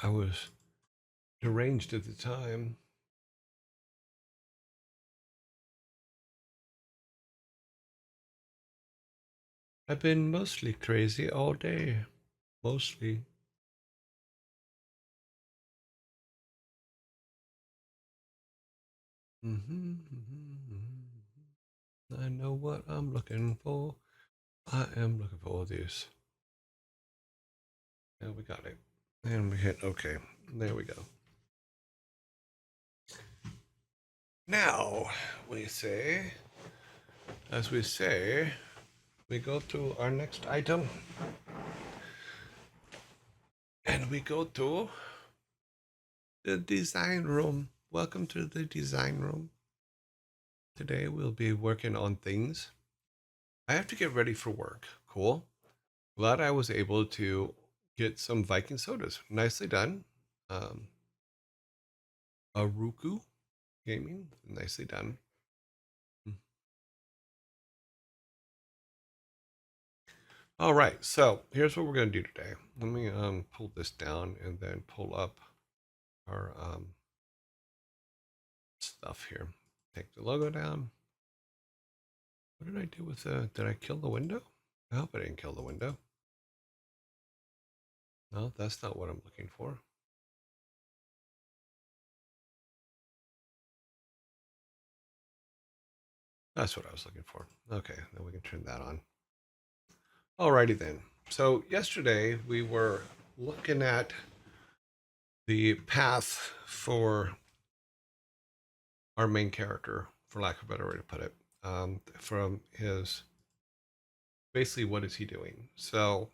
I was deranged at the time. I've been mostly crazy all day. Mostly. I know what I'm looking for. I am looking for all these. And we got it. And we hit OK. There we go. Now, we say, as we say, we go to our next item. And we go to the design room. Welcome to the design room. Today we'll be working on things. I have to get ready for work. Cool. Glad I was able to get some Viking sodas. Nicely done. Um, Aruku Gaming. Nicely done. All right. So here's what we're going to do today. Let me pull this down and then pull up our stuff here. Take the logo down. What did I do with the, did I kill the window? I hope I didn't kill the window. No, that's not what I'm looking for. That's what I was looking for. Okay, then we can turn that on. Alrighty then. So yesterday we were looking at the path for our main character, for lack of a better way to put it, from his basically what is he doing. So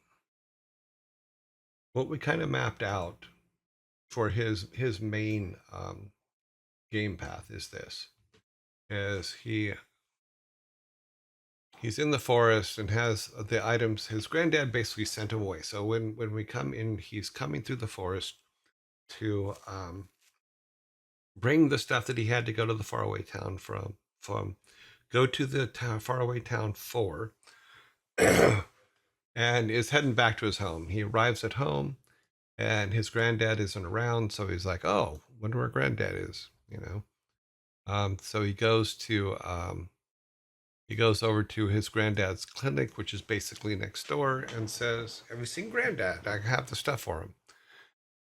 what we kind of mapped out for his main game path is this: is he's in the forest and has the items. His granddad basically sent him away. So when we come in, he's coming through the forest to bring the stuff that he had to go to the faraway town from go to the town, faraway town for, and is heading back to his home. He arrives at home, and his granddad isn't around, so he's like, "Oh, wonder where granddad is," you know. So he goes over to his granddad's clinic, which is basically next door, and says, "Have you seen granddad? I have the stuff for him."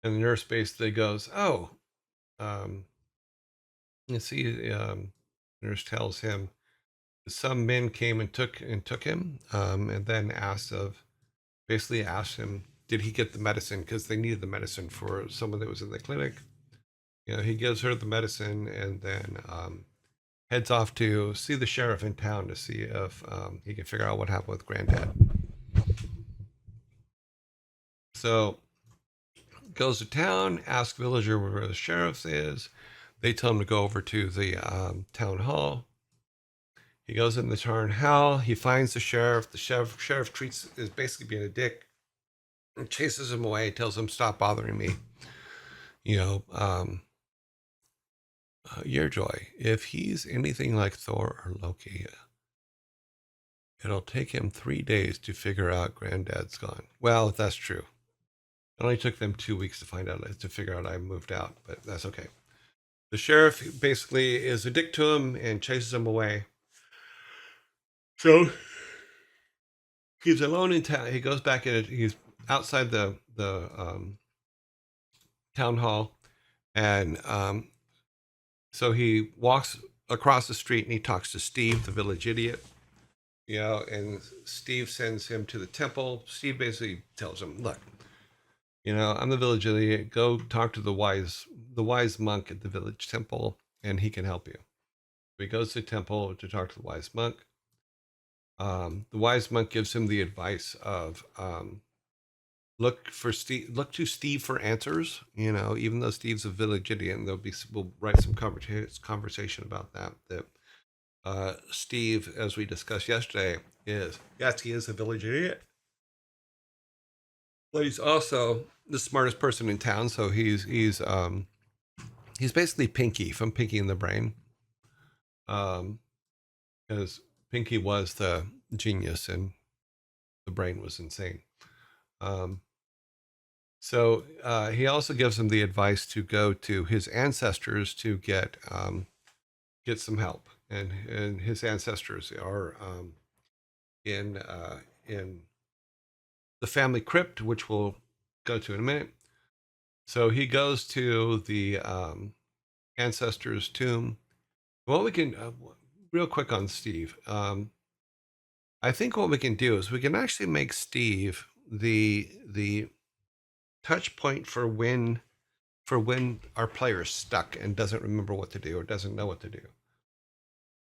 And the nurse basically goes, "Oh, um, you see," nurse tells him some men came and took him, and then basically asked him, did he get the medicine, because they needed the medicine for someone that was in the clinic. You know, he gives her the medicine and then heads off to see the sheriff in town to see if he can figure out what happened with granddad. So goes to town, asks villager where the sheriff is. They tell him to go over to the town hall. He goes in the town hall. He finds the sheriff. The sheriff treats is basically being a dick and chases him away. Tells him stop bothering me. You know, Yearjoy. If he's anything like Thor or Loki, it'll take him 3 days to figure out Granddad's gone. Well, that's true. It only took them 2 weeks to find out to figure out I moved out, but that's okay. The sheriff basically is a dick to him and chases him away. So he's alone in town. He goes back in. He's outside the town hall, and so he walks across the street and he talks to Steve, the village idiot. You know, and Steve sends him to the temple. Steve basically tells him, "Look, you know, I'm the village idiot. Go talk to the wise monk at the village temple, and he can help you." So he goes to the temple to talk to the wise monk. The wise monk gives him the advice of look to Steve for answers. You know, even though Steve's a village idiot, and we'll write some conversation about that. That Steve, as we discussed yesterday, is yes, he is a village idiot, but he's also the smartest person in town. So he's basically Pinky from Pinky and the Brain, because Pinky was the genius and the brain was insane. Um, So he also gives him the advice to go to his ancestors to get some help, and his ancestors are in the family crypt, which we'll go to in a minute. So he goes to the ancestor's tomb. What we can, real quick on Steve, I think what we can do is we can actually make Steve the touch point for when our player is stuck and doesn't remember what to do or doesn't know what to do.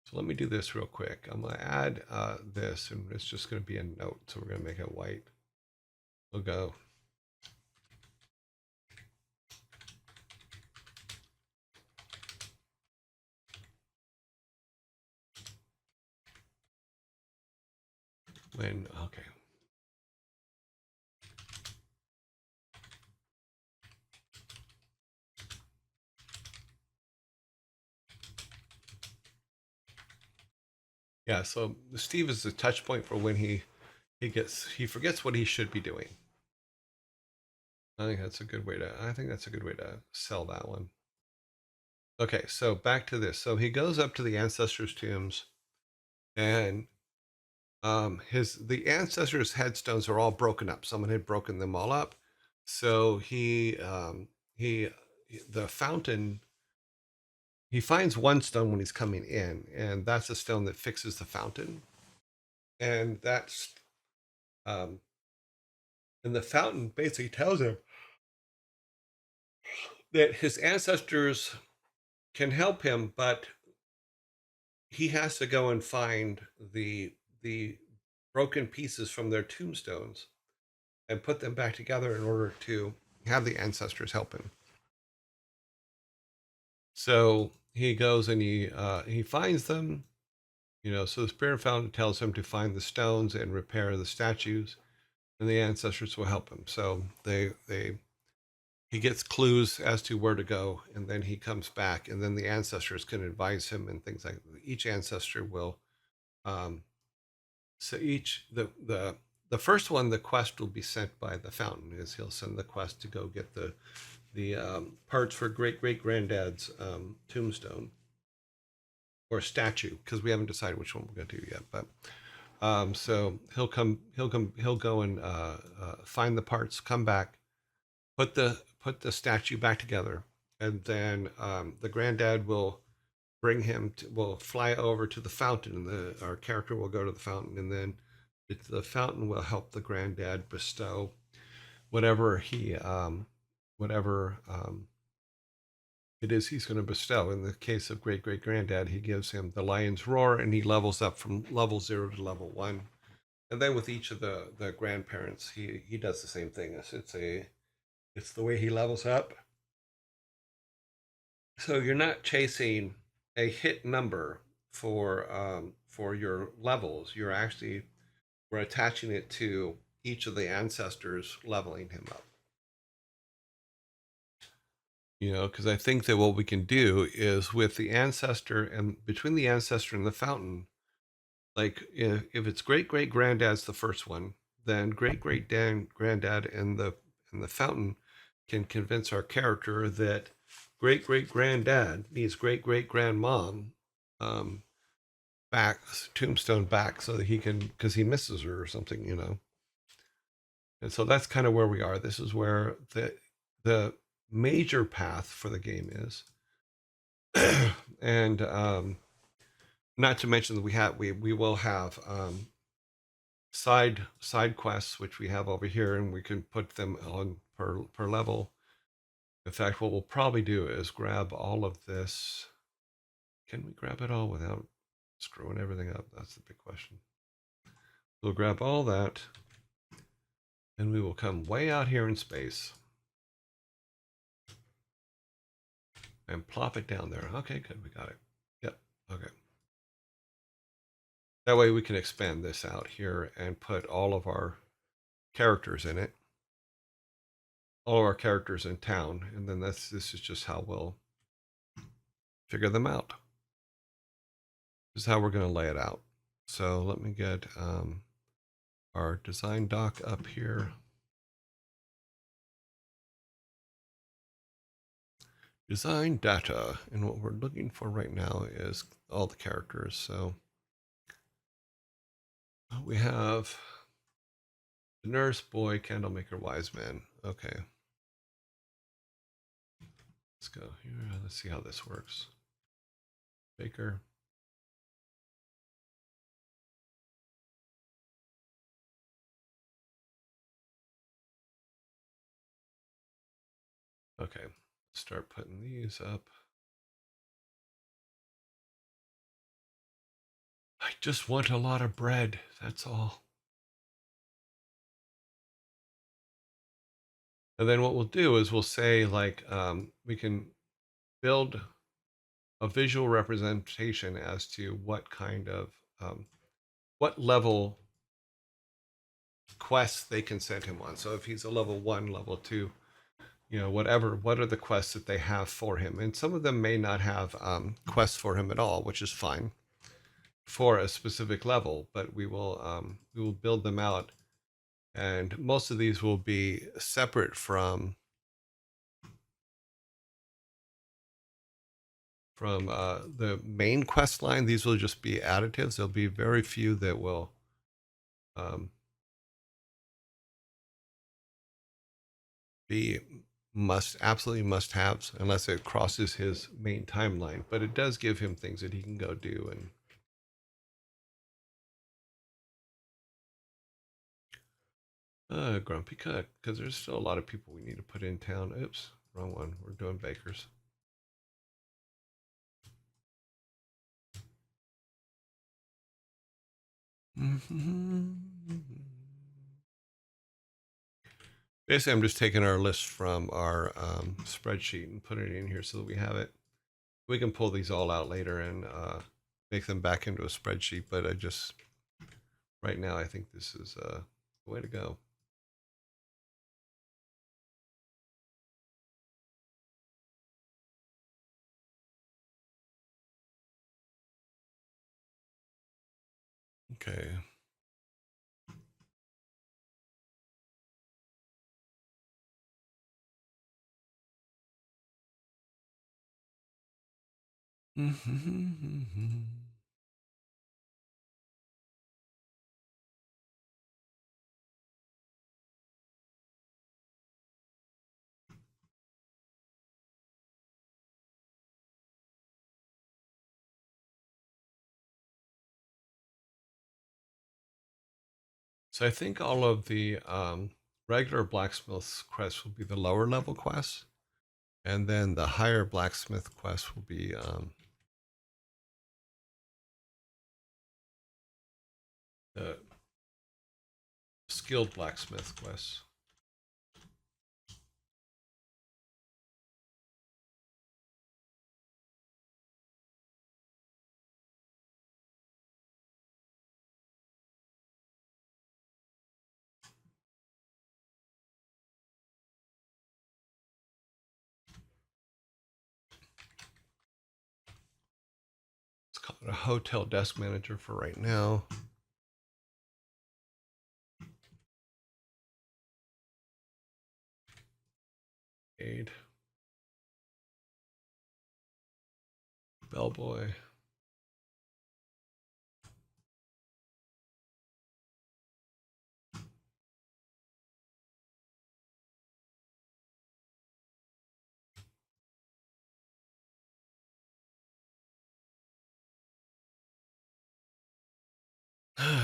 So let me do this real quick. I'm going to add this, and it's just going to be a note. So we're going to make it white. We'll go. When, okay. Yeah, so Steve is the touch point for when he forgets what he should be doing. I think that's a good way to sell that one. Okay, so back to this. So he goes up to the ancestors' tombs, and the ancestors' headstones are all broken up. Someone had broken them all up. So he the fountain, he finds one stone when he's coming in, and that's the stone that fixes the fountain. And that's um and the fountain basically tells him that his ancestors can help him, but he has to go and find the broken pieces from their tombstones and put them back together in order to have the ancestors help him. So he goes and he finds them, so the spirit fountain tells him to find the stones and repair the statues, and the ancestors will help him. So they he gets clues as to where to go, and then he comes back, and then the ancestors can advise him and things like that. Each ancestor will um, so each the first one, the quest will be sent by the fountain. Is he'll send the quest to go get the parts for great great granddad's tombstone or statue, because we haven't decided which one we're going to do yet. But so he'll go and find the parts, come back, put the statue back together, and then the granddad will fly over to the fountain, and our character will go to the fountain, and then the fountain will help the granddad bestow whatever it is he's going to bestow. In the case of great great granddad, he gives him the lion's roar, and he levels up from level 0 to level 1. And then with each of the grandparents, he does the same thing. It's the way he levels up. So you're not chasing a hit number for your levels. We're attaching it to each of the ancestors leveling him up. Because I think that what we can do is with the ancestor and between the ancestor and the fountain, like if it's great great granddad's the first one, then great great granddad and the fountain can convince our character that great great granddad needs great great grandmom um, back, tombstone back, so that he can, because he misses her or something. And so that's kind of where we are. This is where the major path for the game is. And not to mention that we will have side quests, which we have over here, and we can put them on per level. In fact, what we'll probably do is grab all of this. Can we grab it all without screwing everything up? That's the big question. We'll grab all that, and we will come way out here in space and plop it down there. Okay, good, we got it. Yep, okay. That way we can expand this out here and put all of our characters in it. All of our characters in town, and then this is just how we'll figure them out. This is how we're going to lay it out. So let me get our design doc up here. design data. And what we're looking for right now is all the characters. So we have the nurse, boy, candlemaker, wise man. Okay. Let's go here. Let's see how this works. Baker. Okay. Start putting these up. I just want a lot of bread. That's all. And then what we'll do is we'll say like we can build a visual representation as to what kind of what level quests they can send him on. So if he's a level 1, level 2, whatever, what are the quests that they have for him? And some of them may not have quests for him at all, which is fine for a specific level, but we will build them out, and most of these will be separate from the main quest line. These will just be additives. There'll be very few that will be absolutely must haves unless it crosses his main timeline. But it does give him things that he can go do. And Grumpy Cook, because there's still a lot of people we need to put in town. Oops, wrong one. We're doing bakers. Basically, I'm just taking our list from our spreadsheet and putting it in here so that we have it. We can pull these all out later and make them back into a spreadsheet. But right now, I think this is the way to go. Okay. So I think all of the regular blacksmith's quests will be the lower level quests, and then the higher blacksmith quests will be the skilled blacksmith quests. Let's call it a hotel desk manager for right now. Aid. Bellboy.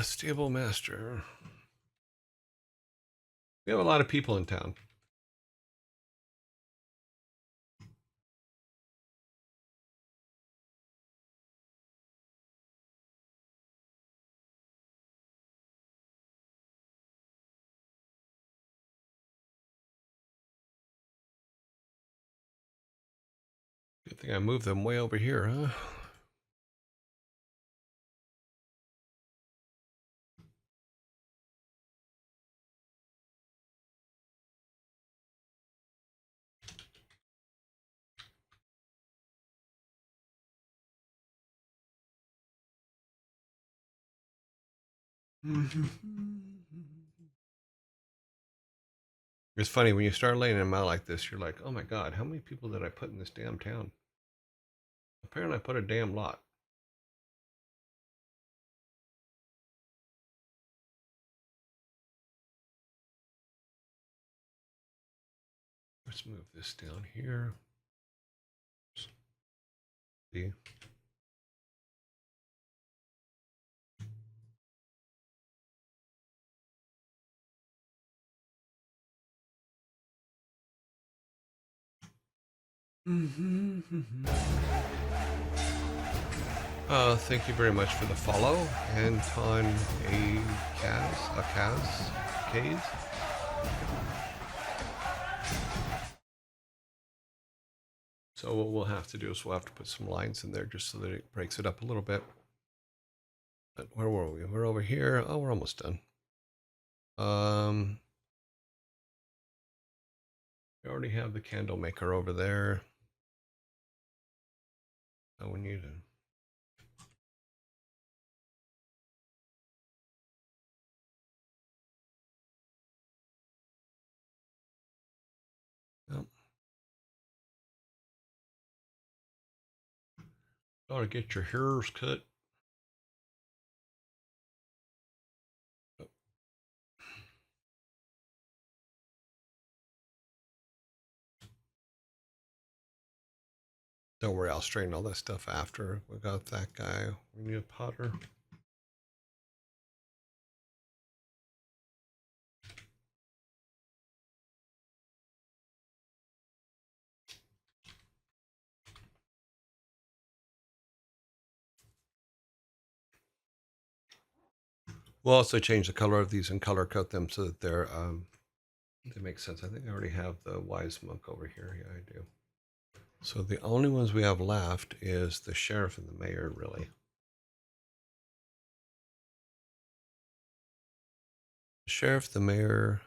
Stable master. We have a lot of people in town. Good thing I moved them way over here, huh? It's funny when you start laying them out like this, you're like, oh my God, how many people did I put in this damn town? Apparently I put a damn lot. Let's move this down here. See? Thank you very much for the follow, Anton Kaz. So what we'll have to do is we'll have to put some lines in there just so that it breaks it up a little bit. But where were we? We're over here. Oh, we're almost done. We already have the candle maker over there. Oh, we need to. Yep. Gotta get your hairs cut. Don't worry, I'll straighten all that stuff after. We got that guy. We need a potter. We'll also change the color of these and color code them so that they make sense. I think I already have the wise monk over here. Yeah, I do. So the only ones we have left is the sheriff and the mayor, really. The sheriff, the mayor,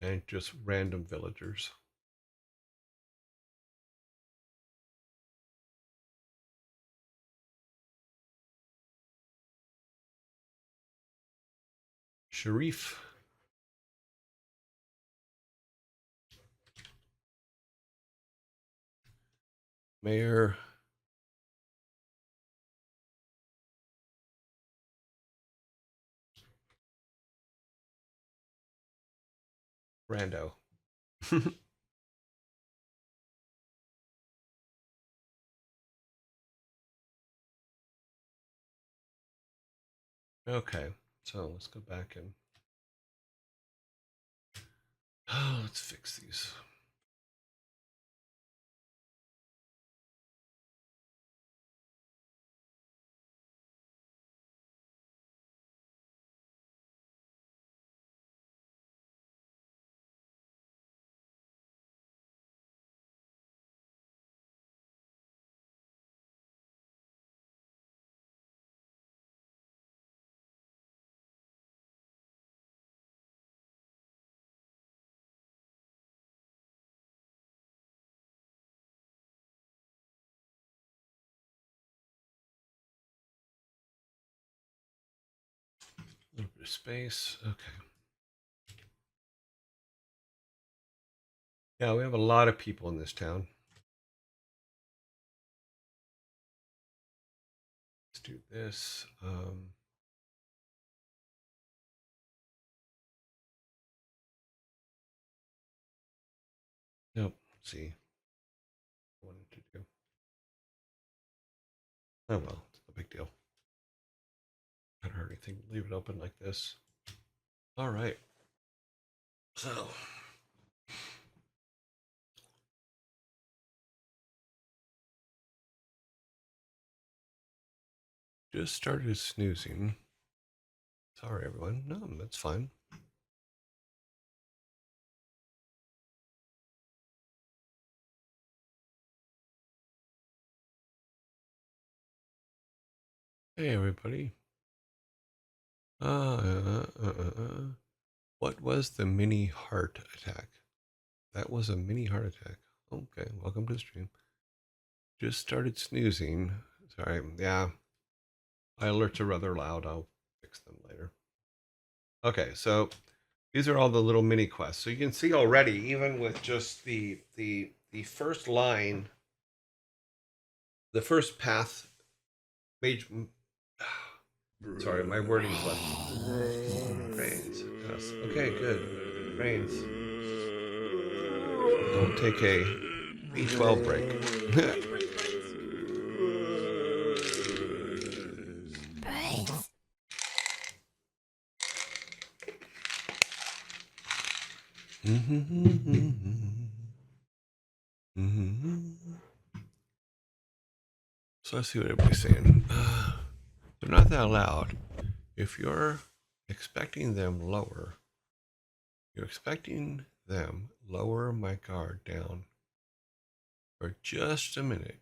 and just random villagers. Sharif. Mayor. Rando. Okay, so let's go back and let's fix these. A little bit of space. Okay. Yeah, we have a lot of people in this town. Let's do this. Nope. Let's see. What I wanted to do. Oh well, it's no big deal. Not hurt anything. Leave it open like this. All right. So just started snoozing. Sorry, everyone. No, that's fine. Hey, everybody. What was the mini heart attack? That was a mini heart attack. Okay, welcome to the stream. Just started snoozing. Sorry. Yeah, my alerts are rather loud. I'll fix them later. Okay, so these are all the little mini quests. So you can see already, even with just the first line, the first path, major. Sorry, my wording's left. Brains. Yes. Okay, good. Brains. We'll take a B12 break. Brains. So let's see what everybody's saying. They're not that loud. If you're expecting them lower, you're expecting them lower my guard down for just a minute.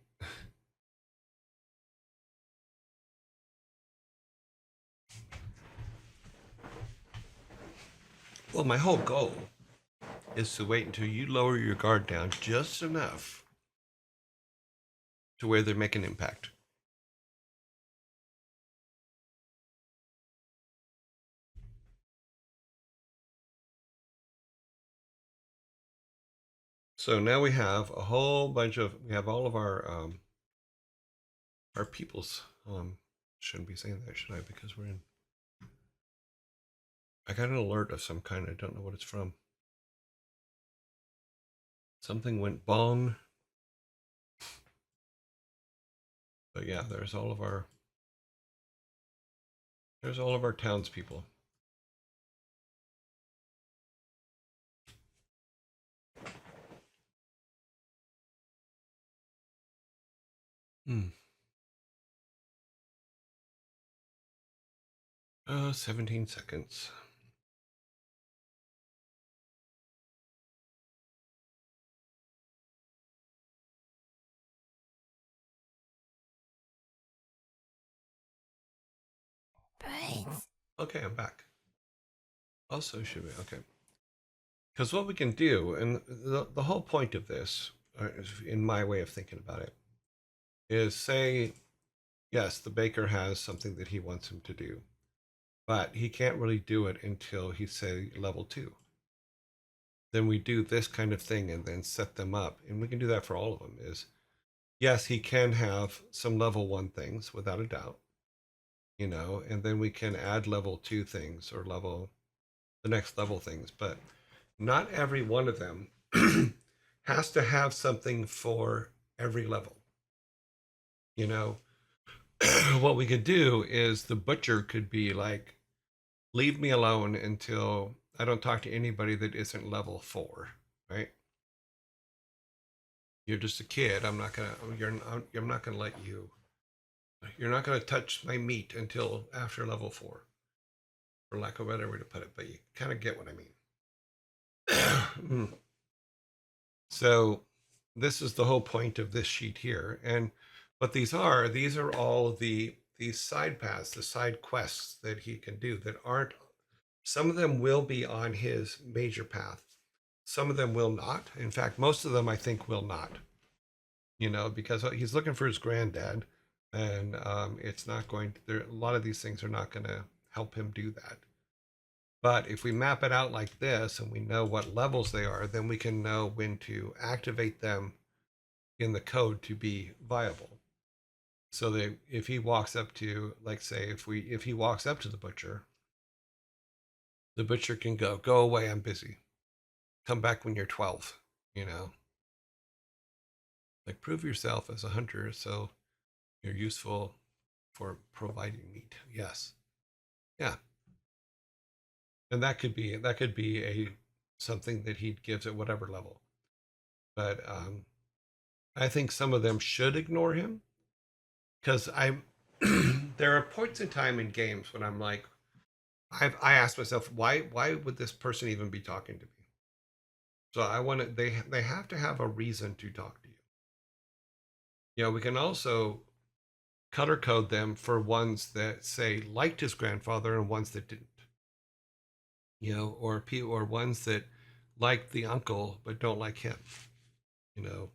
Well, my whole goal is to wait until you lower your guard down just enough to where they make an impact. So now we have a whole bunch of, we have all of our peoples. Shouldn't be saying that, should I? Because we're in, I got an alert of some kind. I don't know what it's from. Something went bong. But yeah, there's all of our townspeople. Hmm. 17 seconds. Brains. Okay, I'm back. Also should be okay. Because what we can do, and the whole point of this, in my way of thinking about it, is say, yes, the baker has something that he wants him to do, but he can't really do it until he's, say, level 2. Then we do this kind of thing and then set them up. And we can do that for all of them. Is, yes, he can have some level 1 things without a doubt, and then we can add level 2 things or the next level things, but not every one of them has to have something for every level. What we could do is the butcher could be like, leave me alone until I don't talk to anybody that isn't level 4, right? You're just a kid. I'm not gonna let you. You're not gonna touch my meat until after level 4, for lack of a better way to put it. But you kind of get what I mean. So this is the whole point of this sheet here. And what these are all these side paths, the side quests that he can do that aren't, some of them will be on his major path. Some of them will not. In fact, most of them I think will not, because he's looking for his granddad, and it's not going to, there, a lot of these things are not going to help him do that. But if we map it out like this and we know what levels they are, then we can know when to activate them in the code to be viable. So that if he walks up to, like, say, if he walks up to the butcher can go away, I'm busy. Come back when you're 12, like, prove yourself as a hunter so you're useful for providing meat. Yes. Yeah. And that could be a something that he gives at whatever level. But I think some of them should ignore him, because I there are points in time in games when I'm like, I ask myself, why would this person even be talking to me? So I want to, they have to have a reason to talk to you. We can also color code them for ones that, say, liked his grandfather and ones that didn't. Or ones that like the uncle but don't like him. You know,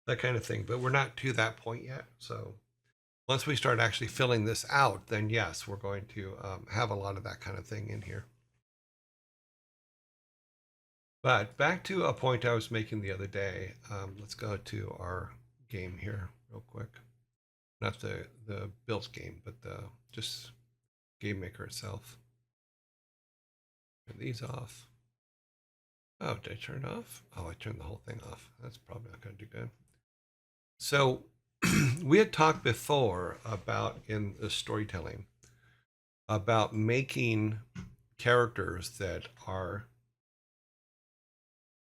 that kind of thing. But we're not to that point yet, so Once we start actually filling this out, then yes, we're going to have a lot of that kind of thing in here. But back to a point I was making the other day. Let's go to our game here real quick. Not the built game, but the just Game Maker itself. Turn these off. Oh, did I turn it off? Oh, I turned the whole thing off. That's probably not going to do good. So we had talked before about in the storytelling about making characters that are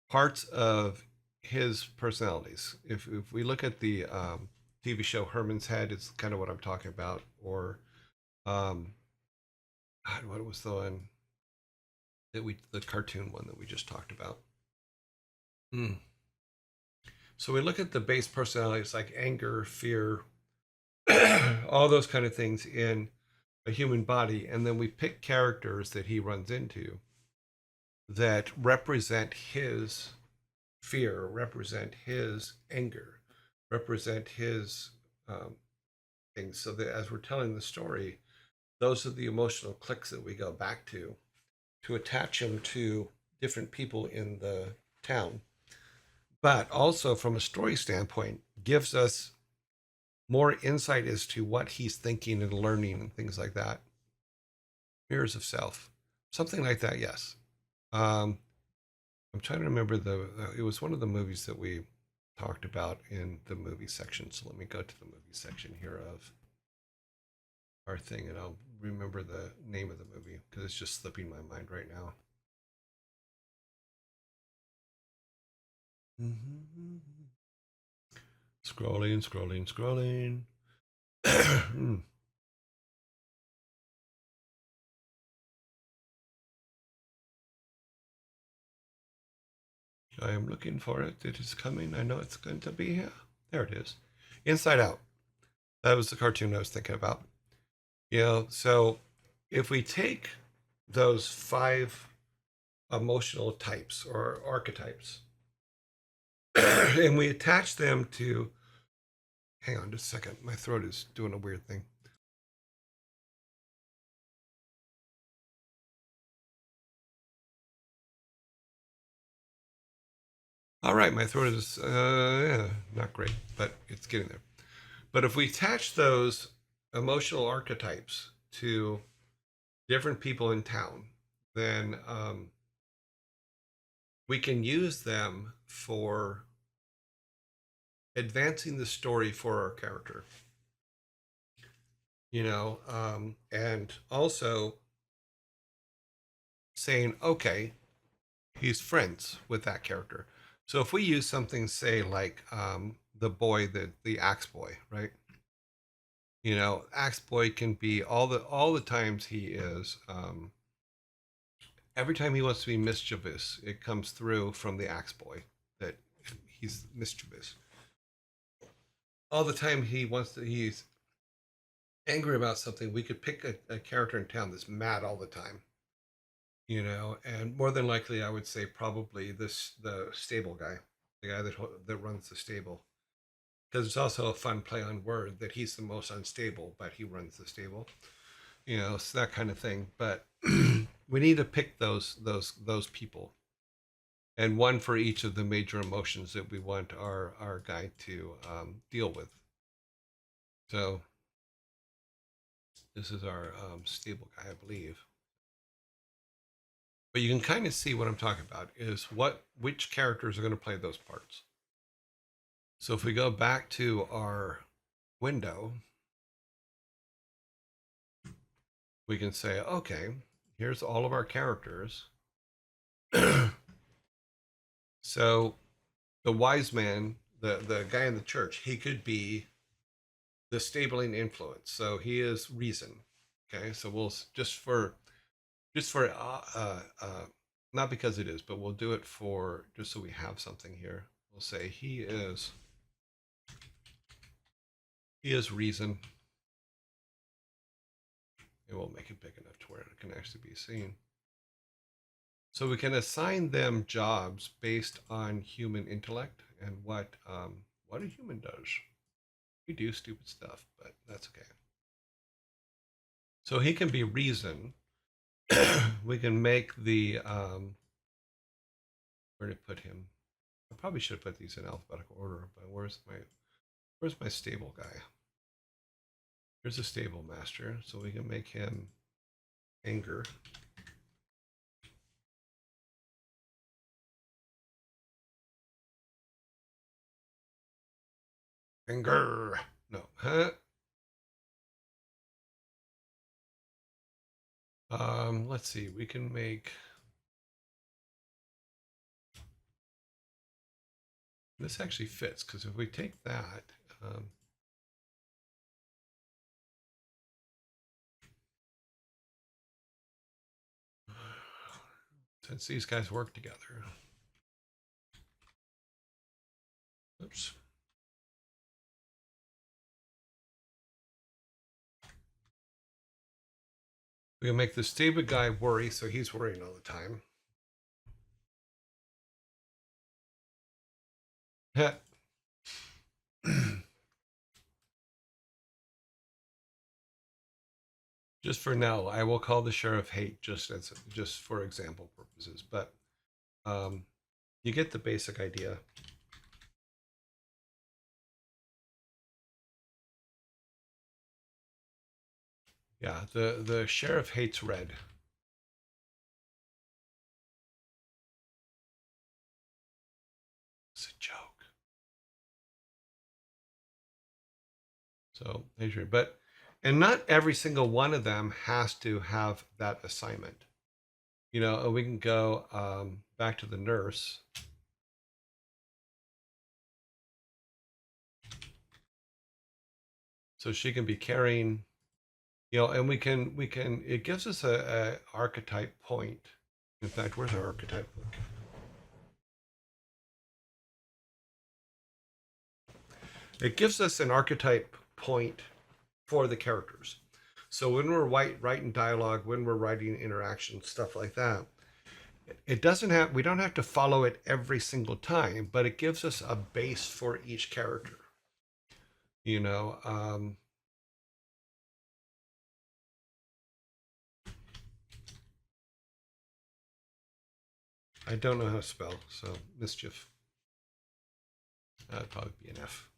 parts of his personalities. If we look at the TV show Herman's Head, it's kind of what I'm talking about. Or um, God, what was the one that the cartoon one that we just talked about? Hmm. So we look at the base personalities like anger, fear, all those kind of things in a human body, and then we pick characters that he runs into that represent his fear, represent his anger, represent his um, things. So that as we're telling the story, those are the emotional clicks that we go back to attach him to different people in the town. But also, from a story standpoint, gives us more insight as to what he's thinking and learning and things like that. Mirrors of self, something like that. Yes. Um, I'm trying to remember it was one of the movies that we talked about in the movie section. So let me go to the movie section here of our thing, and I'll remember the name of the movie because it's just slipping my mind right now. Mm-hmm. Scrolling, scrolling, scrolling. I am looking for it. It is coming. I know it's going to be here. There it is. Inside Out. That was the cartoon I was thinking about. So if we take those 5 emotional types or archetypes and we attach them to, hang on just a second, my throat is doing a weird thing. All right, my throat is not great, but it's getting there. But if we attach those emotional archetypes to different people in town, then we can use them for advancing the story for our character. And also saying, okay, he's friends with that character. So if we use something, say, like the boy, the axe boy, right? Axe boy can be all the times he is. Every time he wants to be mischievous, it comes through from the axe boy that he's mischievous. All the time he's angry about something, we could pick a character in town that's mad all the time. And more than likely, I would say probably the stable guy, the guy that runs the stable, because it's also a fun play on word that he's the most unstable, but he runs the stable. So that kind of thing. But we need to pick those people, and one for each of the major emotions that we want our guy to deal with. So this is our stable guy, I believe. But you can kind of see what I'm talking about is which characters are going to play those parts. So if we go back to our window, we can say, okay, here's all of our characters. So the wise man, the guy in the church, he could be the stabling influence. So he is reason. Okay, so we'll just for not because it is, but we'll do it for just so we have something here. We'll say he is reason. It won't make it big enough to where it can actually be seen. So we can assign them jobs based on human intellect and what a human does. We do stupid stuff, but that's okay. So he can be reason. We can make the where to put him. I probably should put these in alphabetical order, but where's my stable guy? Here's a stable master, so we can make him anger. Anger. No, huh? Let's see. We can make this actually fits because if we take that, since these guys work together. Oops. We can make the stable guy worry, so he's worrying all the time. Just for now, I will call the sheriff hate just for example purposes, but you get the basic idea. Yeah, the sheriff hates red. It's a joke. So but and not every single one of them has to have that assignment. You know, we can go back to the nurse. So she can be carrying, you know, and we can it gives us a archetype point. In fact, where's our archetype book? It gives us an archetype point for the characters. So when we're writing dialogue, when we're writing interaction, stuff like that, it doesn't have, we don't have to follow it every single time, but it gives us a base for each character. You know, I don't know how to spell, so mischief. That'd probably be an F.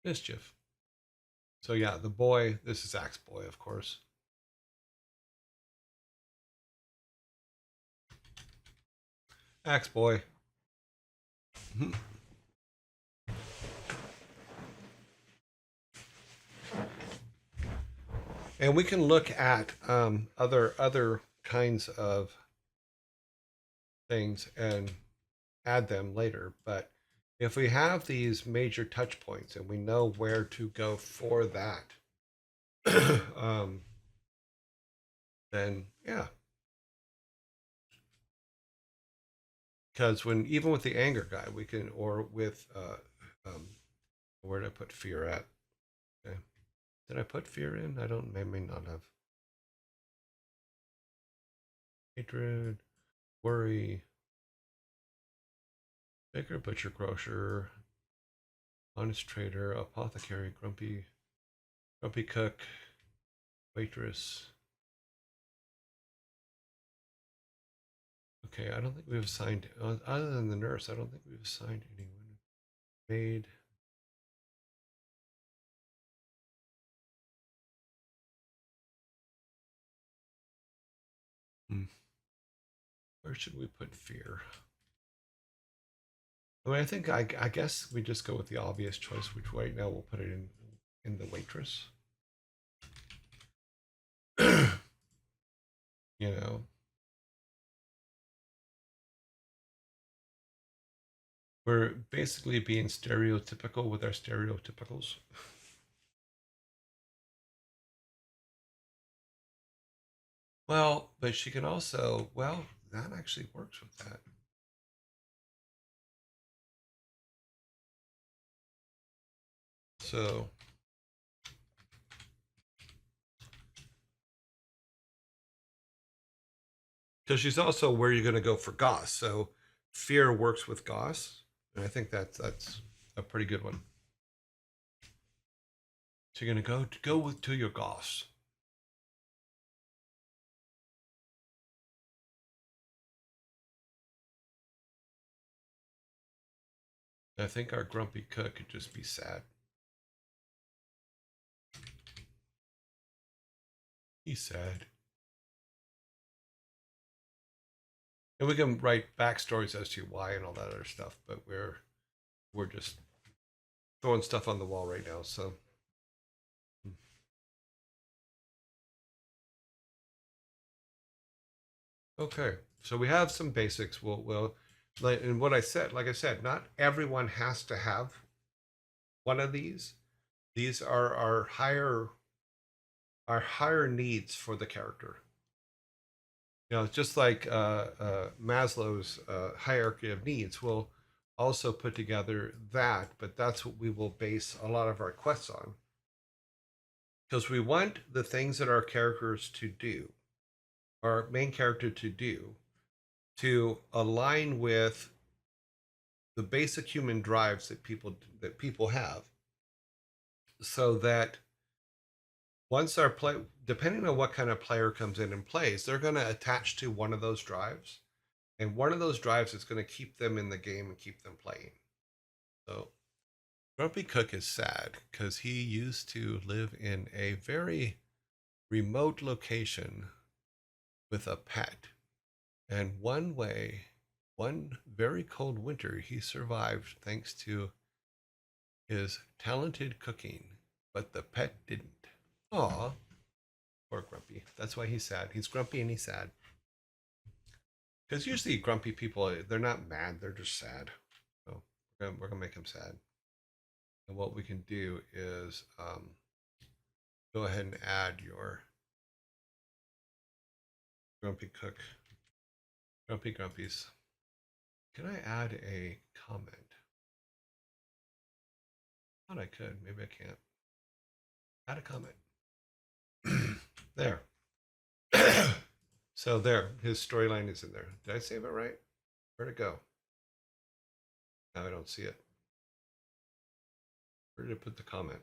Mischief. So yeah, the boy, this is Axe Boy, of course. Axe Boy. And we can look at other kinds of things and add them later. But if we have these major touch points and we know where to go for that, then yeah. Because when even with the anger guy, we can, or with where did I put fear at? Okay. Did I put fear in? I don't. May not have. Hatred, worry, baker, butcher, grocer, honest trader, apothecary, grumpy cook, waitress. Okay, I don't think we've assigned, other than the nurse, I don't think we've assigned anyone. Maid. Where should we put fear? I mean, I think I guess we just go with the obvious choice, which right now we'll put it in the waitress. You know, we're basically being stereotypical with our stereotypicals. Well, but she can also, well, that actually works with that. So because she's also where you're going to go for Goss. So fear works with Goss, and I think that's a pretty good one. So you're going to go with to your Goss. I think our grumpy cook could just be sad. He's sad. And we can write backstories as to why and all that other stuff, but we're just throwing stuff on the wall right now. So okay, so we have some basics. We'll like, and what I said, like I said, not everyone has to have one of these. These are our higher needs for the character. You know, just like Maslow's hierarchy of needs, we'll also put together that, but that's what we will base a lot of our quests on. Because we want the things that our characters to do, our main character to do, to align with the basic human drives that people have, so that once our play, depending on what kind of player comes in and plays, they're going to attach to one of those drives, and one of those drives is going to keep them in the game and keep them playing. So Grumpy Cook is sad because he used to live in a very remote location with a pet, and one very cold winter, he survived thanks to his talented cooking, but the pet didn't. Aw, poor Grumpy. That's why he's sad. He's grumpy and he's sad. Because usually grumpy people, they're not mad, they're just sad. So we're gonna make him sad. And what we can do is go ahead and add your Grumpy Cook, Grumpy Grumpies. Can I add a comment? I thought I could. Maybe I can't. Add a comment. There. So there, his storyline is in there. Did I save it right? Where'd it go? Now I don't see it. Where did it put the comment?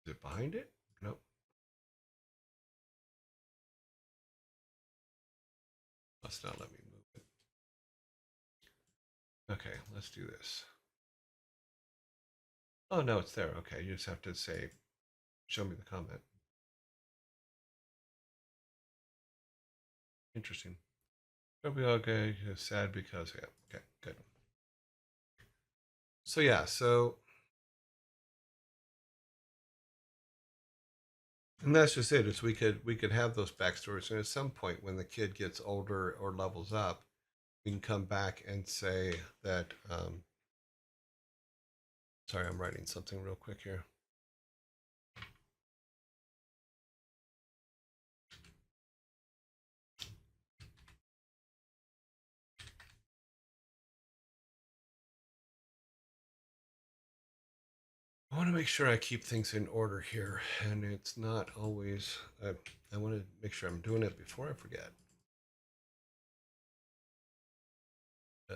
Is it behind it? Nope. Must not let me move it. Okay, let's do this. Oh no, it's there. Okay, you just have to say, show me the comment. Interesting. It'll be okay. Sad because yeah. Okay, good. So yeah, so and that's just it. Is we could have those backstories, and at some point when the kid gets older or levels up, we can come back and say that. Sorry, I'm writing something real quick here. I want to make sure I keep things in order here, and it's not always. I want to make sure I'm doing it before I forget.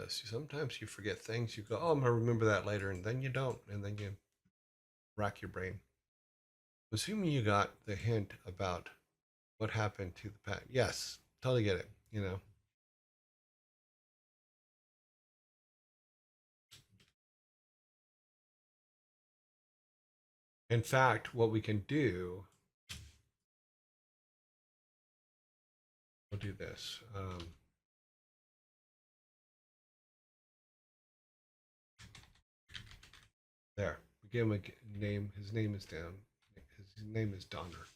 Sometimes you forget things. You go, "Oh, I'm gonna remember that later," and then you don't, and then you rack your brain. Assuming you got the hint about what happened to the pet. Yes, totally get it. You know. In fact, what we can do, we'll do this. There, we give him a name. His name is down. His name is Donner.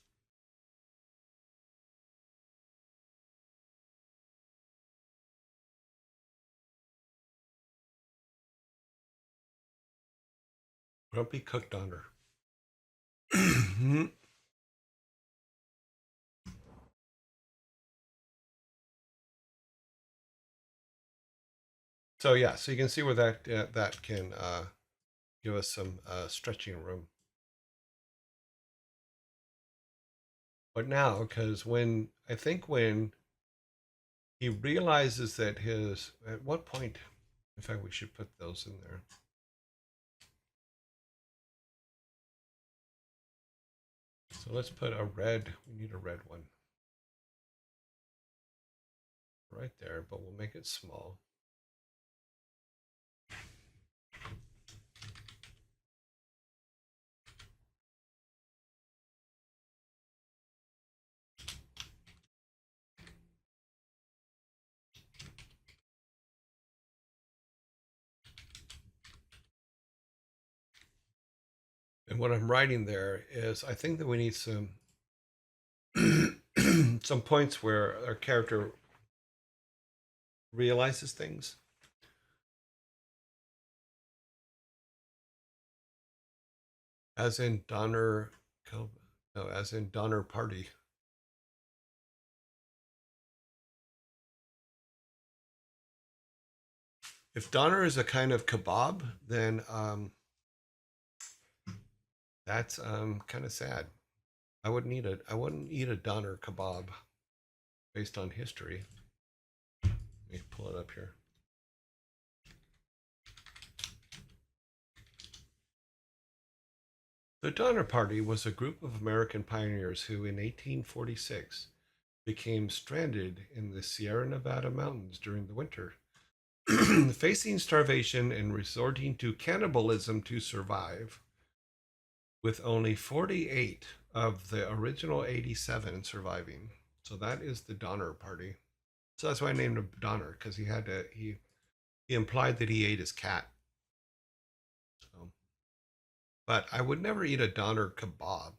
Grumpy Cook Donner. So yeah, so you can see where that can give us some stretching room. But now, because when he realizes that at what point, in fact, we should put those in there. So let's put we need a red one right there, but we'll make it small. And what I'm writing there is I think that we need some some points where our character realizes things. As in Donner, no, as in Donner Party. If Donner is a kind of kebab, then that's kind of sad. I wouldn't eat a Donner kebab based on history. Let me pull it up here. The Donner Party was a group of American pioneers who, in 1846, became stranded in the Sierra Nevada mountains during the winter, facing starvation and resorting to cannibalism to survive, with only 48 of the original 87 surviving. So that is the Donner Party. So that's why I named him Donner, because he implied that he ate his cat. So, but I would never eat a Donner kebab.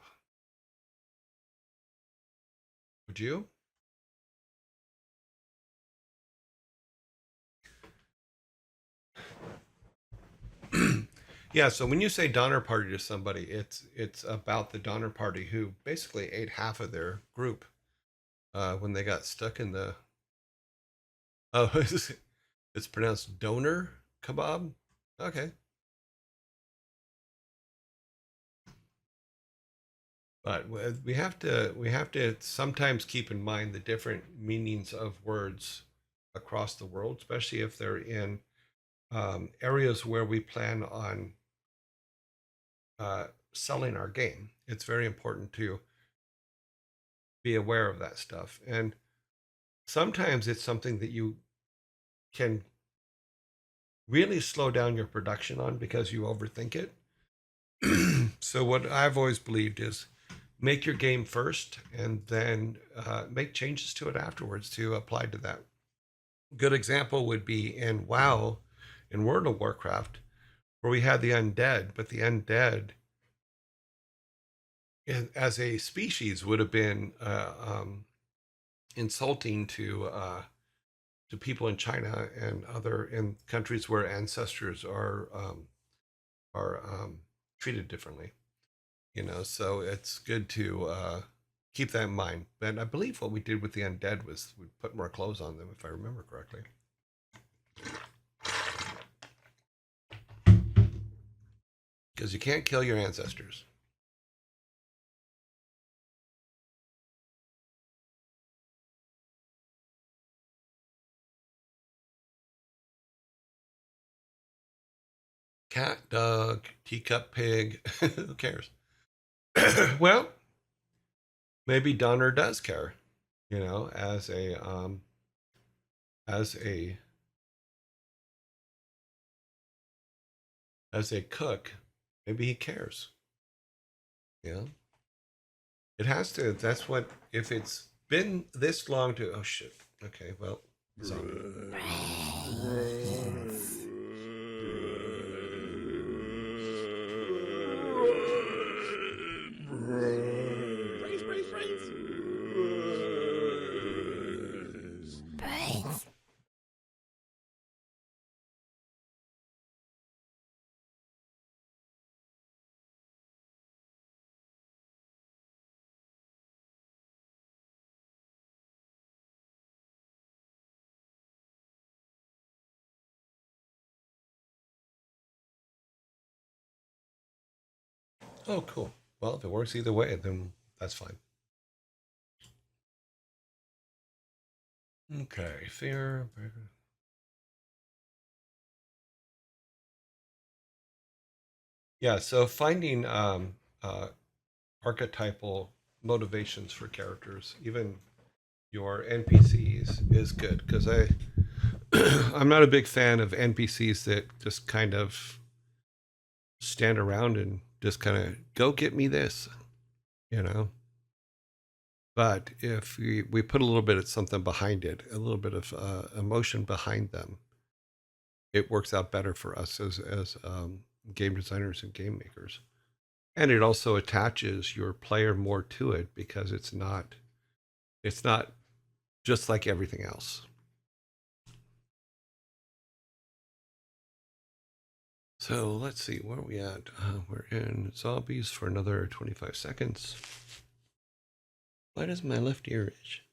Would you? Yeah, so when you say Donner Party to somebody, it's about the Donner Party who basically ate half of their group when they got stuck in the. Oh, it's pronounced Donor Kebab. Okay, but we have to sometimes keep in mind the different meanings of words across the world, especially if they're in areas where we plan on selling our game. It's very important to be aware of that stuff. And sometimes it's something that you can really slow down your production on because you overthink it. So, what I've always believed is make your game first and then make changes to it afterwards to apply to that. Good example would be in WoW, in World of Warcraft, where we had the undead, but the undead as a species would have been insulting to people in China and other in countries where ancestors are treated differently. So it's good to keep that in mind. And I believe what we did with the undead was we put more clothes on them, if I remember correctly. Because you can't kill your ancestors. Cat, dog, teacup, pig. Who cares? Well, maybe Donner does care. As a as a cook, maybe he cares. Yeah, it has to. That's what if it's been this long to. Oh shit. Okay, well, zombie. Brains. Brains. Oh, cool. Well, if it works either way, then that's fine. Okay, fear. Yeah, so finding archetypal motivations for characters, even your NPCs, is good because I'm not a big fan of NPCs that just kind of stand around and just kind of go get me this, you know. But if we put a little bit of something behind it, a little bit of emotion behind them, it works out better for us as game designers and game makers. And it also attaches your player more to it because it's not just like everything else. So let's see, where are we at? We're in zombies for another 25 seconds. Why does my left ear itch?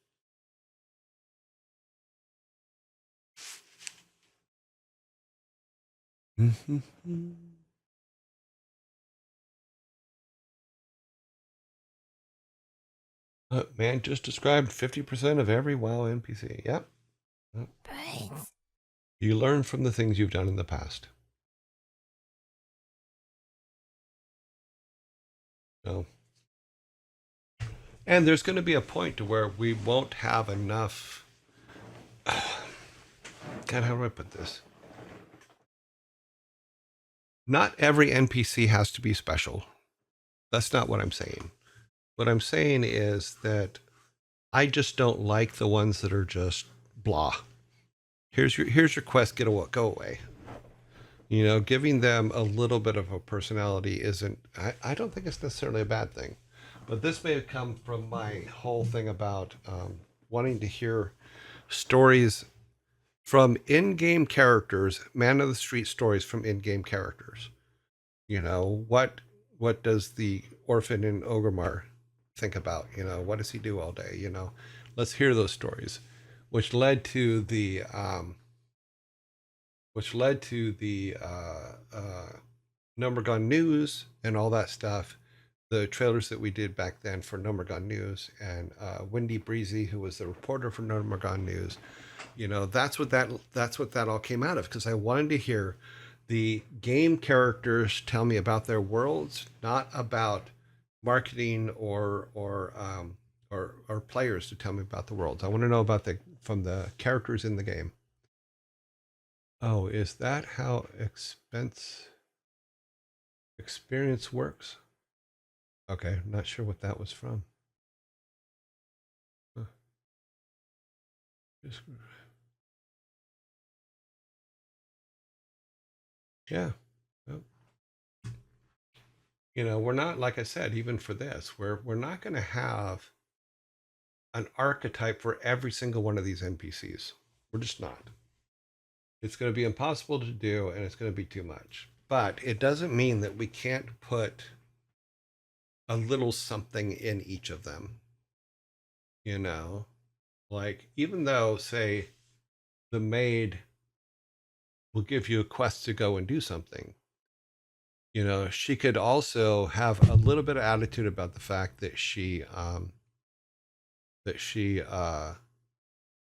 Man just described 50% of every WoW NPC. Yep. Brains. You learn from the things you've done in the past. So, and there's going to be a point to where we won't have enough. God, how do I put this? Not every NPC has to be special. That's not what I'm saying. What I'm saying is that I just don't like the ones that are just blah. Here's your quest, go away. You know, giving them a little bit of a personality isn't I don't think it's necessarily a bad thing. But this may have come from my whole thing about wanting to hear stories from in-game characters, man of the street stories from in-game characters. You know, what does the orphan in Ogrimmar think about? You know, what does he do all day? You know, let's hear those stories, which led to the Number Gun News and all that stuff. The trailers that we did back then for Number Gun News and Wendy Breezy, who was the reporter for Number Gun News. You know, that's what that all came out of because I wanted to hear the game characters tell me about their worlds, not about marketing or players to tell me about the worlds. I want to know about the from the characters in the game. Oh, is that how experience works? Okay, not sure what that was from. Huh. Yeah. Well, you know, we're not, like I said, even for this, we're not going to have an archetype for every single one of these NPCs. We're just not. It's going to be impossible to do, and it's going to be too much. But it doesn't mean that we can't put a little something in each of them. You know, like even though, say, the maid will give you a quest to go and do something, you know, she could also have a little bit of attitude about the fact that she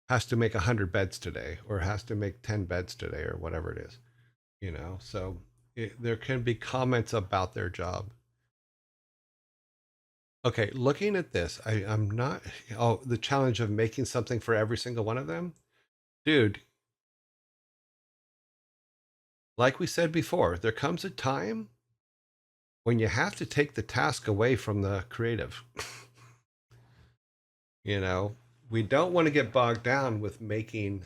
has to make 100 beds today or has to make 10 beds today or whatever it is, you know. So there can be comments about their job. Okay, looking at this, I'm not. Oh, the challenge of making something for every single one of them, dude. Like we said before, there comes a time when you have to take the task away from the creative. You know, we don't want to get bogged down with making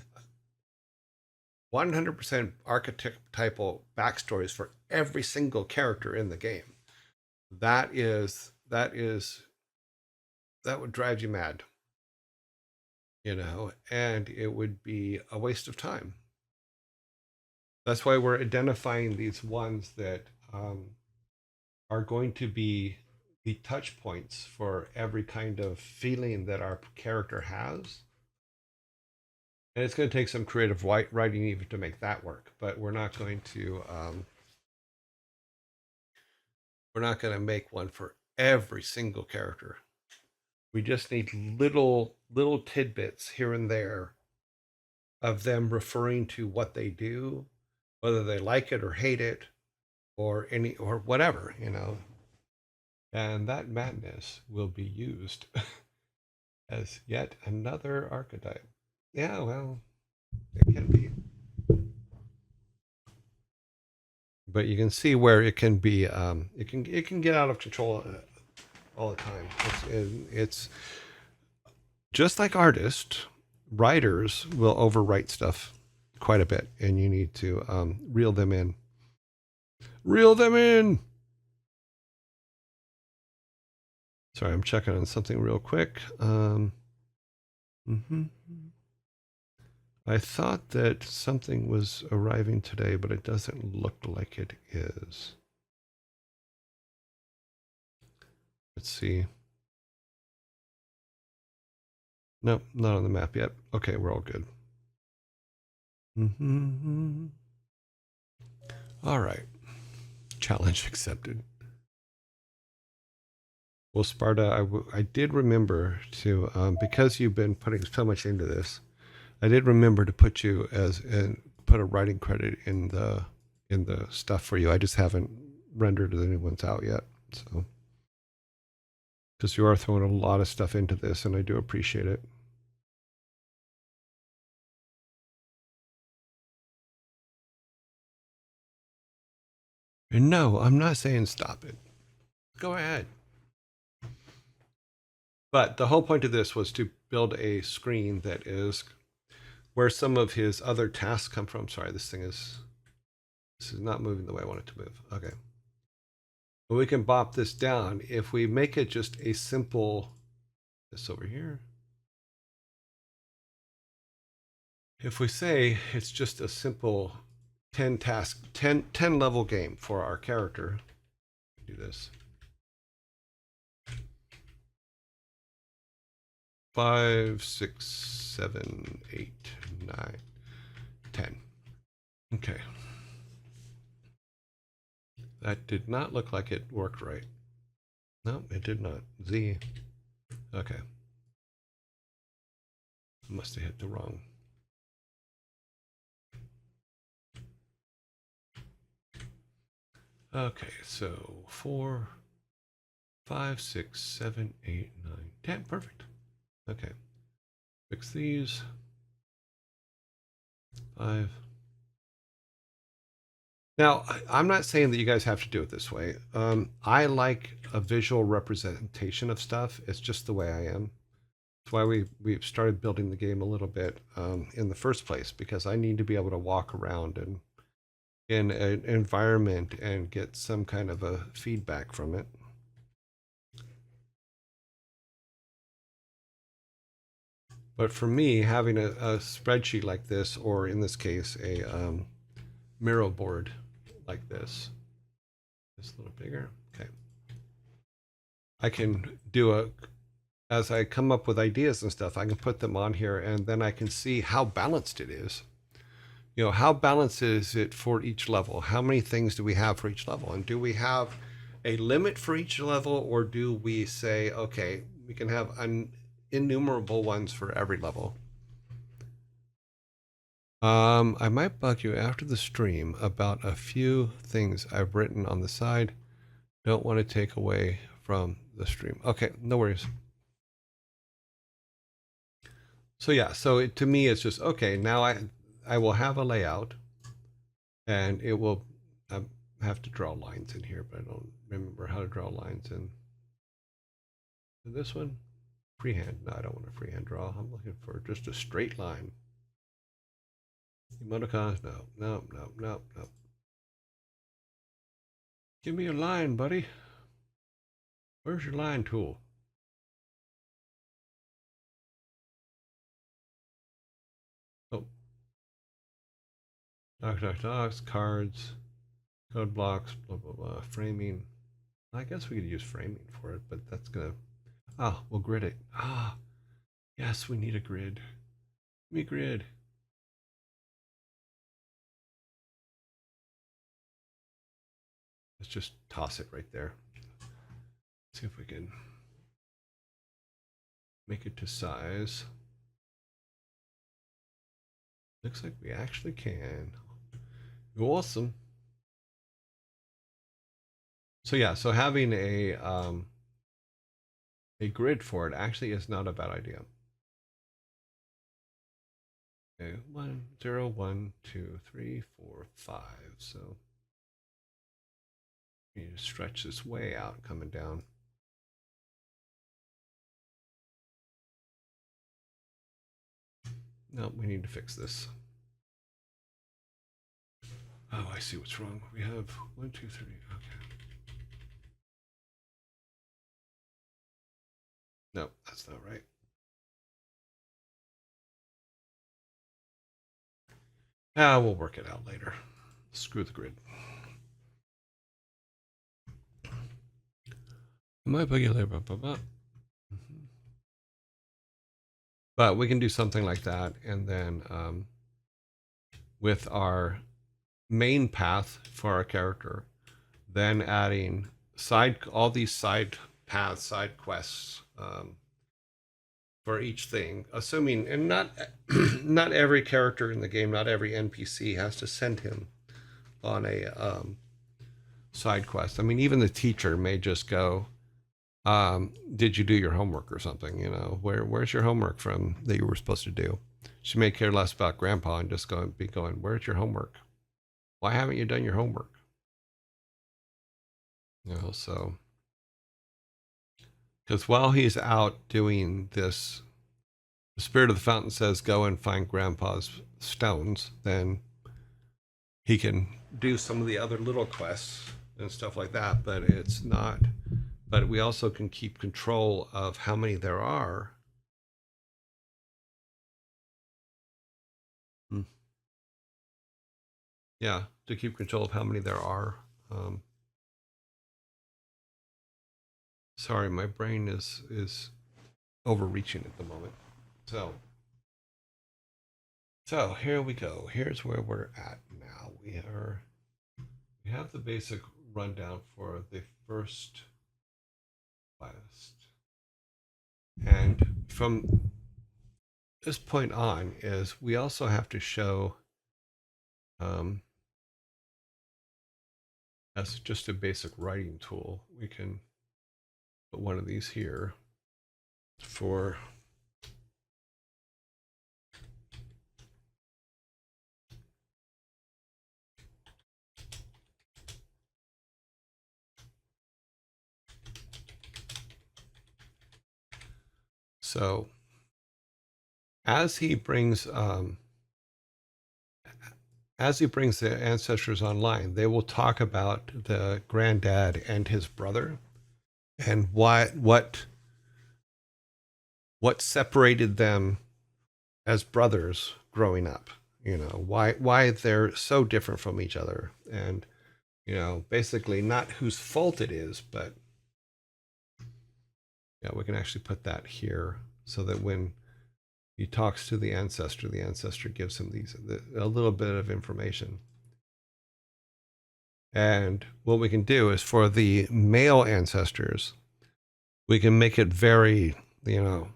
100% archetypal backstories for every single character in the game. That would drive you mad, you know, and it would be a waste of time. That's why we're identifying these ones that are going to be the touch points for every kind of feeling that our character has. And it's going to take some creative writing even to make that work. But we're not going to make one for every single character. We just need little tidbits here and there of them referring to what they do, whether they like it or hate it, or any or whatever, you know. And that madness will be used as yet another archetype. Yeah, well, it can be. But you can see where it can be. It can get out of control all the time. It's just like artists, writers will overwrite stuff quite a bit, and you need to reel them in. Reel them in. Sorry, I'm checking on something real quick. Mm-hmm. I thought that something was arriving today, but it doesn't look like it is. Let's see. Nope, not on the map yet. Okay, we're all good. Mm-hmm. All right. Challenge accepted. Well, Sparta, I did remember to, because you've been putting so much into this, I did remember to put you as and put a writing credit in the stuff for you. I just haven't rendered anyone's out yet. So, because you are throwing a lot of stuff into this, and I do appreciate it. And no, I'm not saying stop it. Go ahead. But the whole point of this was to build a screen that is where some of his other tasks come from. Sorry, this is not moving the way I want it to move. Okay. But we can bop this down. If we make it just a simple, this over here. If we say it's just a simple 10 task, 10 level game for our character, do this. 5, 6, 7, 8, 9, 10. Okay. That did not look like it worked right. No, it did not. Z. Okay. Must have hit the wrong. Okay, so 4, 5, 6, 7, 8, 9, 10. Perfect. Okay. Fix these. 5. Now, I'm not saying that you guys have to do it this way. I like a visual representation of stuff. It's just the way I am. That's why we've started building the game a little bit in the first place, because I need to be able to walk around and in an environment and get some kind of a feedback from it. But for me, having a spreadsheet like this, or in this case, a Miro board like this, it's a little bigger. Okay. I can do as I come up with ideas and stuff, I can put them on here, and then I can see how balanced it is. You know, how balanced is it for each level? How many things do we have for each level? And do we have a limit for each level, or do we say, okay, we can have innumerable ones for every level? I might bug you after the stream about a few things I've written on the side. Don't want to take away from the stream. Okay, no worries. So yeah, so to me, it's just, okay, now I will have a layout, and it will have to draw lines in here, but I don't remember how to draw lines in this one. Freehand. No, I don't want a freehand draw. I'm looking for just a straight line. Emoticons. No, no, no, no, no. Give me a line, buddy. Where's your line tool? Oh. Docs, cards, code blocks, blah, blah, blah. Framing. I guess we could use framing for it, but that's going to... Oh, we'll grid it. Ah, yes, we need a grid. Give me a grid. Let's just toss it right there. See if we can make it to size. Looks like we actually can. Awesome. So yeah, so having a grid for it actually is not a bad idea. Okay, 1, 0, 1, 2, 3, 4, 5. So we need to stretch this way out coming down. No, we need to fix this. Oh, I see what's wrong. We have 1, 2, 3. Okay. No, that's not right. Ah, we'll work it out later. Screw the grid. My buggy labor. But we can do something like that, and then with our main path for our character, then adding all these side paths, side quests for each thing. Assuming, and not not every character in the game, not every NPC has to send him on a side quest. I mean, even the teacher may just go, did you do your homework or something? You know, where's your homework from that you were supposed to do? She may care less about grandpa and just be going, where's your homework? Why haven't you done your homework? You know, so because while he's out doing this, the spirit of the fountain says, go and find grandpa's stones. Then he can do some of the other little quests and stuff like that. But it's not, but we also can keep control of how many there are. Yeah, to keep control of how many there are. Sorry, my brain is overreaching at the moment. So here we go. Here's where we're at now. We have the basic rundown for the first quest, and from this point on is we also have to show as just a basic writing tool. We can put one of these here for so as he brings the ancestors online, they will talk about the granddad and his brother and what separated them as brothers growing up. You know, why they're so different from each other, and you know, basically not whose fault it is, but yeah, we can actually put that here so that when he talks to the ancestor gives him a little bit of information. And what we can do is for the male ancestors, we can make it very, you know,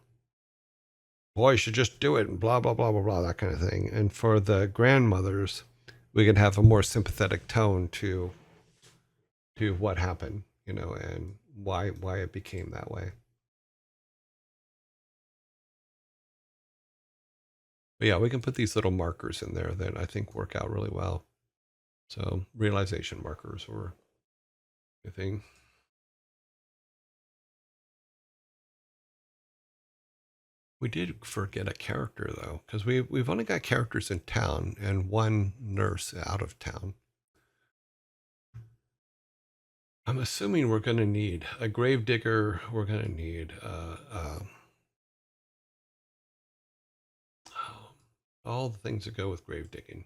boy, you should just do it and blah, blah, blah, blah, blah, that kind of thing. And for the grandmothers, we can have a more sympathetic tone to what happened, you know, and why it became that way. But yeah, we can put these little markers in there that I think work out really well. So realization markers or anything. We did forget a character though, because we've only got characters in town and one nurse out of town. I'm assuming we're going to need a gravedigger. We're going to need all the things that go with grave digging.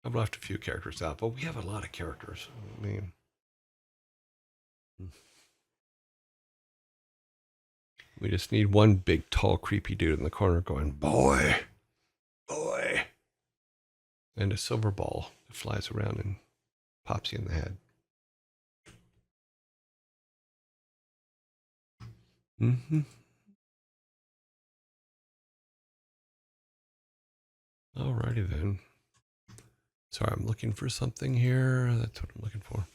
I've left a few characters out, but we have a lot of characters. I mean, we just need one big, tall, creepy dude in the corner going, boy, boy. And a silver ball that flies around and pops you in the head. Mm-hmm. Alrighty then. Sorry, I'm looking for something here. That's what I'm looking for.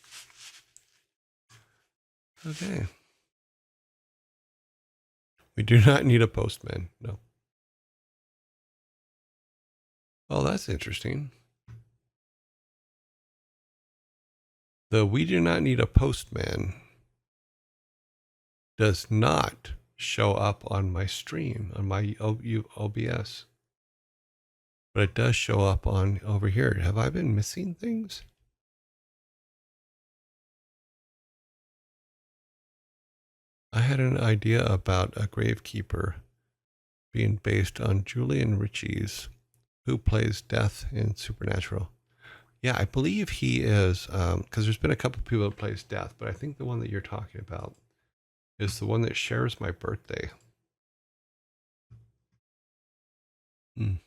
Okay. We do not need a postman. No. Oh, that's interesting. The "we do not need a postman" does not show up on my stream, on my OBS. But it does show up on over here. Have I been missing things? I had an idea about a Gravekeeper being based on Julian Ritchie's, who plays Death in Supernatural. Yeah, I believe he is, because there's been a couple people that plays Death, but I think the one that you're talking about is the one that shares my birthday. Hmm.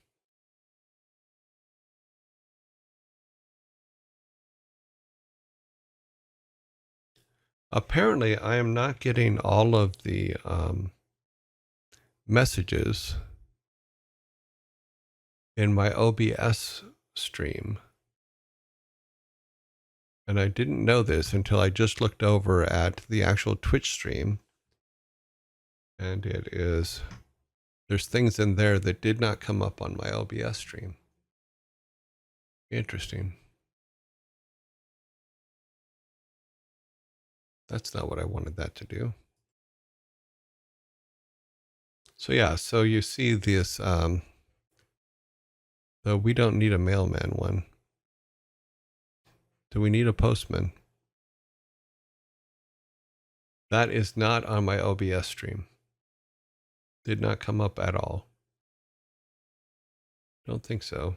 Apparently, I am not getting all of the messages in my OBS stream. And I didn't know this until I just looked over at the actual Twitch stream. And there's things in there that did not come up on my OBS stream. Interesting. That's not what I wanted that to do. So yeah, so you see this, the "we don't need a mailman" one. Do we need a postman? That is not on my OBS stream. Did not come up at all. Don't think so.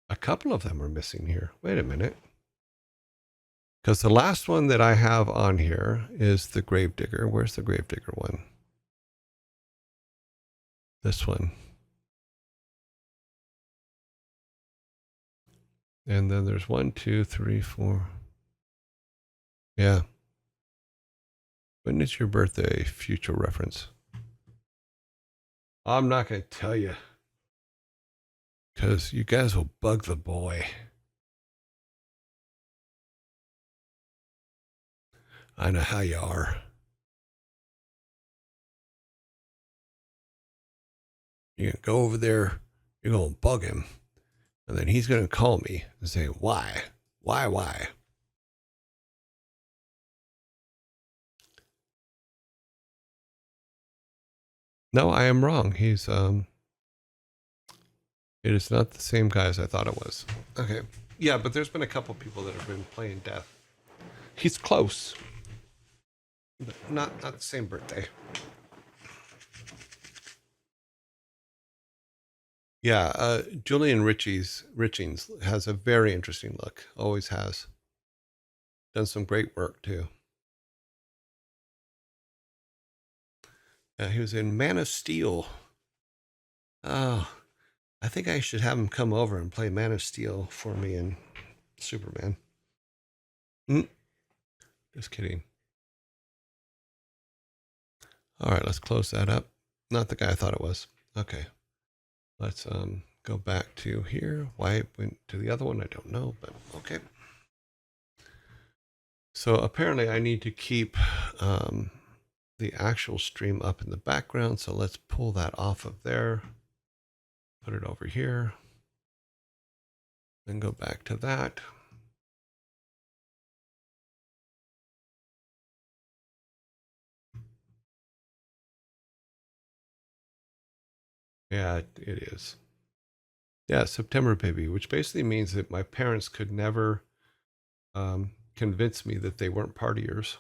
A couple of them are missing here. Wait a minute. Because the last one that I have on here is the Gravedigger. Where's the Gravedigger one? This one. And then there's 1, 2, 3, 4. Yeah. When is your birthday? Future reference. I'm not going to tell you. Because you guys will bug the boy. I know how you are. You're going to go over there. You're going to bug him. And then he's going to call me and say, why? Why? No, I am wrong. He's, it is not the same guy as I thought it was. Okay. Yeah, but there's been a couple people that have been playing Death. He's close. But not the same birthday. Yeah, Julian Richings has a very interesting look. Always has. Done some great work too. He was in Man of Steel. Oh, I think I should have him come over and play Man of Steel for me in Superman. Just kidding. All right, let's close that up. Not the guy I thought it was. Okay. Let's go back to here. Why it went to the other one, I don't know, but okay. So apparently I need to keep the actual stream up in the background. So let's pull that off of there. Put it over here. Then go back to that. Yeah, it is. Yeah, September baby, which basically means that my parents could never convince me that they weren't partiers.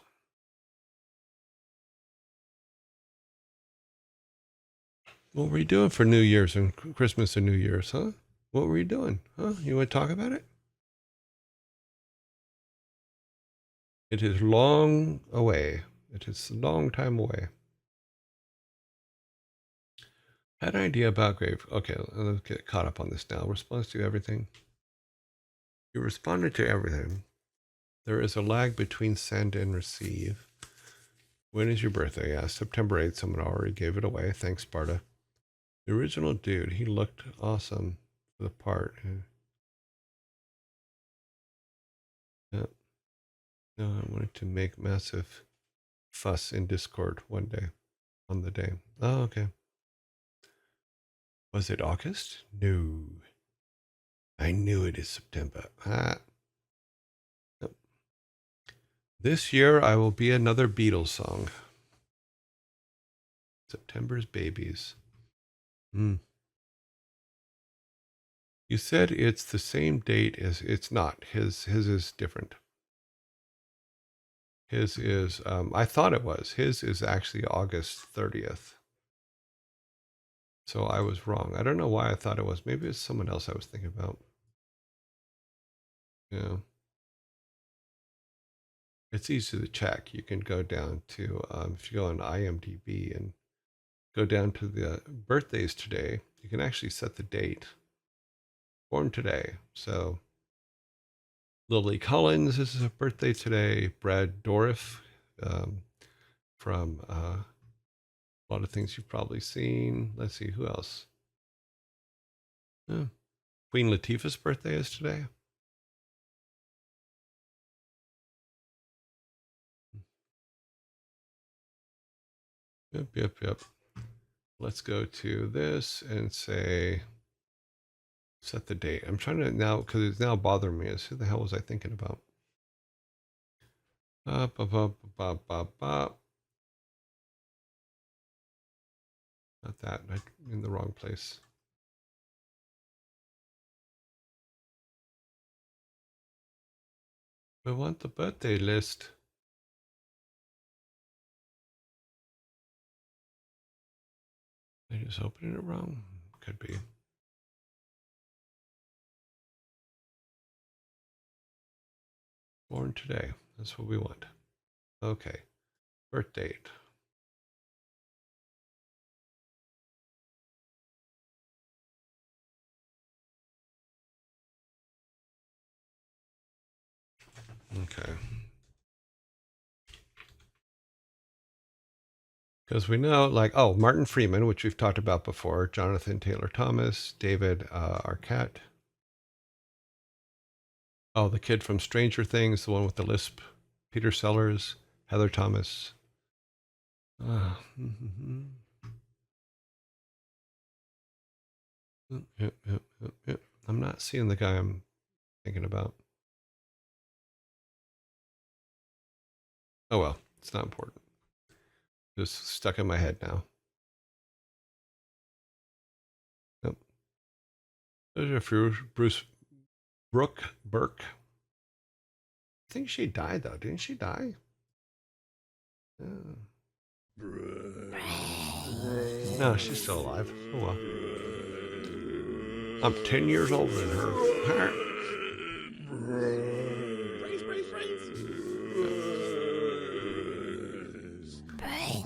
What were you doing for New Year's and Christmas and New Year's, huh? What were you doing? Huh? You want to talk about it? It is long away. It is a long time away. Had an idea about Grave. Okay, let's get caught up on this now. Response to everything. You responded to everything. There is a lag between send and receive. When is your birthday? Yeah, September 8th. Someone already gave it away. Thanks, Sparta. The original dude, he looked awesome for the part. Yeah. No, I wanted to make massive fuss in Discord one day on the day. Oh, okay. Was it August? No. I knew it is September. Yep. This year I will be another Beatles song. September's Babies. Hmm. You said it's the same date as it's not. His is different. His is I thought it was. His is actually August 30th. So I was wrong. I don't know why I thought it was. Maybe it's someone else I was thinking about. Yeah. It's easy to check. You can go down to if you go on IMDb and go down to the birthdays today, you can actually set the date. Born today. So Lily Collins is her birthday today. Brad Dourif from a lot of things you've probably seen. Let's see, who else? Queen Latifah's birthday is today. Yep. Let's go to this and say, set the date. I'm trying to now, because it's now bothering me. Is who the hell was I thinking about? Not that. I'm in the wrong place. I want the birthday list. I just opened it wrong. Could be. Born today. That's what we want. Okay. Birth date. Okay. Because we know, like, oh, Martin Freeman, which we've talked about before, Jonathan Taylor Thomas, David Arquette. Oh, the kid from Stranger Things, the one with the lisp, Peter Sellers, Heather Thomas. Yep. I'm not seeing the guy I'm thinking about. Oh well, it's not important. Just stuck in my head now. Yep. There's a few. Bruce Brooke Burke. I think she died though. Didn't she die? No, she's still alive. Oh well. I'm 10 years older than her.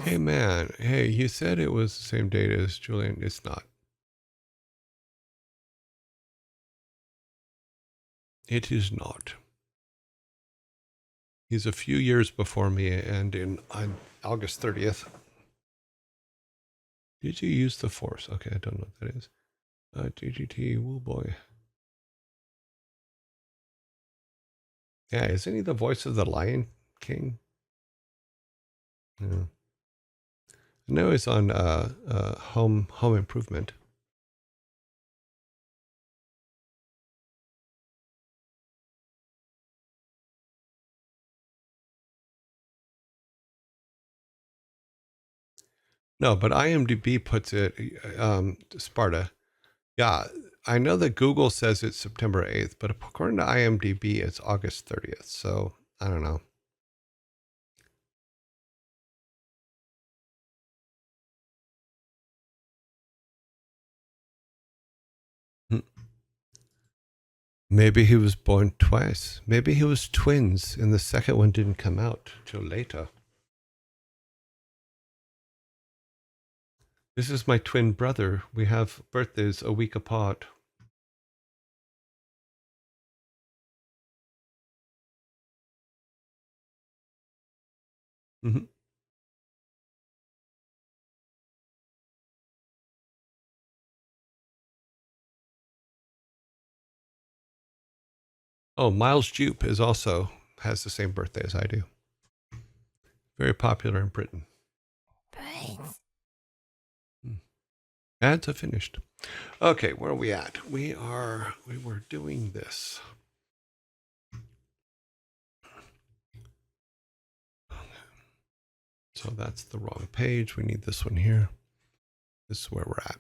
Hey man, hey, you said it was the same date as Julian. It's not. It is not. He's a few years before me, and on August 30th. Did you use the Force? Okay, I don't know what that is. DGT, woo boy. Yeah, isn't he the voice of the Lion King? Yeah. I know he's on Home Improvement. No, but IMDb puts it Sparta. Yeah, I know that Google says it's September 8th, but according to IMDb, it's August 30th. So I don't know. Maybe he was born twice. Maybe he was twins, and the second one didn't come out till later. This is my twin brother. We have birthdays a week apart. Mm-hmm. Oh, Miles Jupe has the same birthday as I do. Very popular in Britain. Brains. Ads are finished. Okay, where are we at? We were doing this. So that's the wrong page. We need this one here. This is where we're at.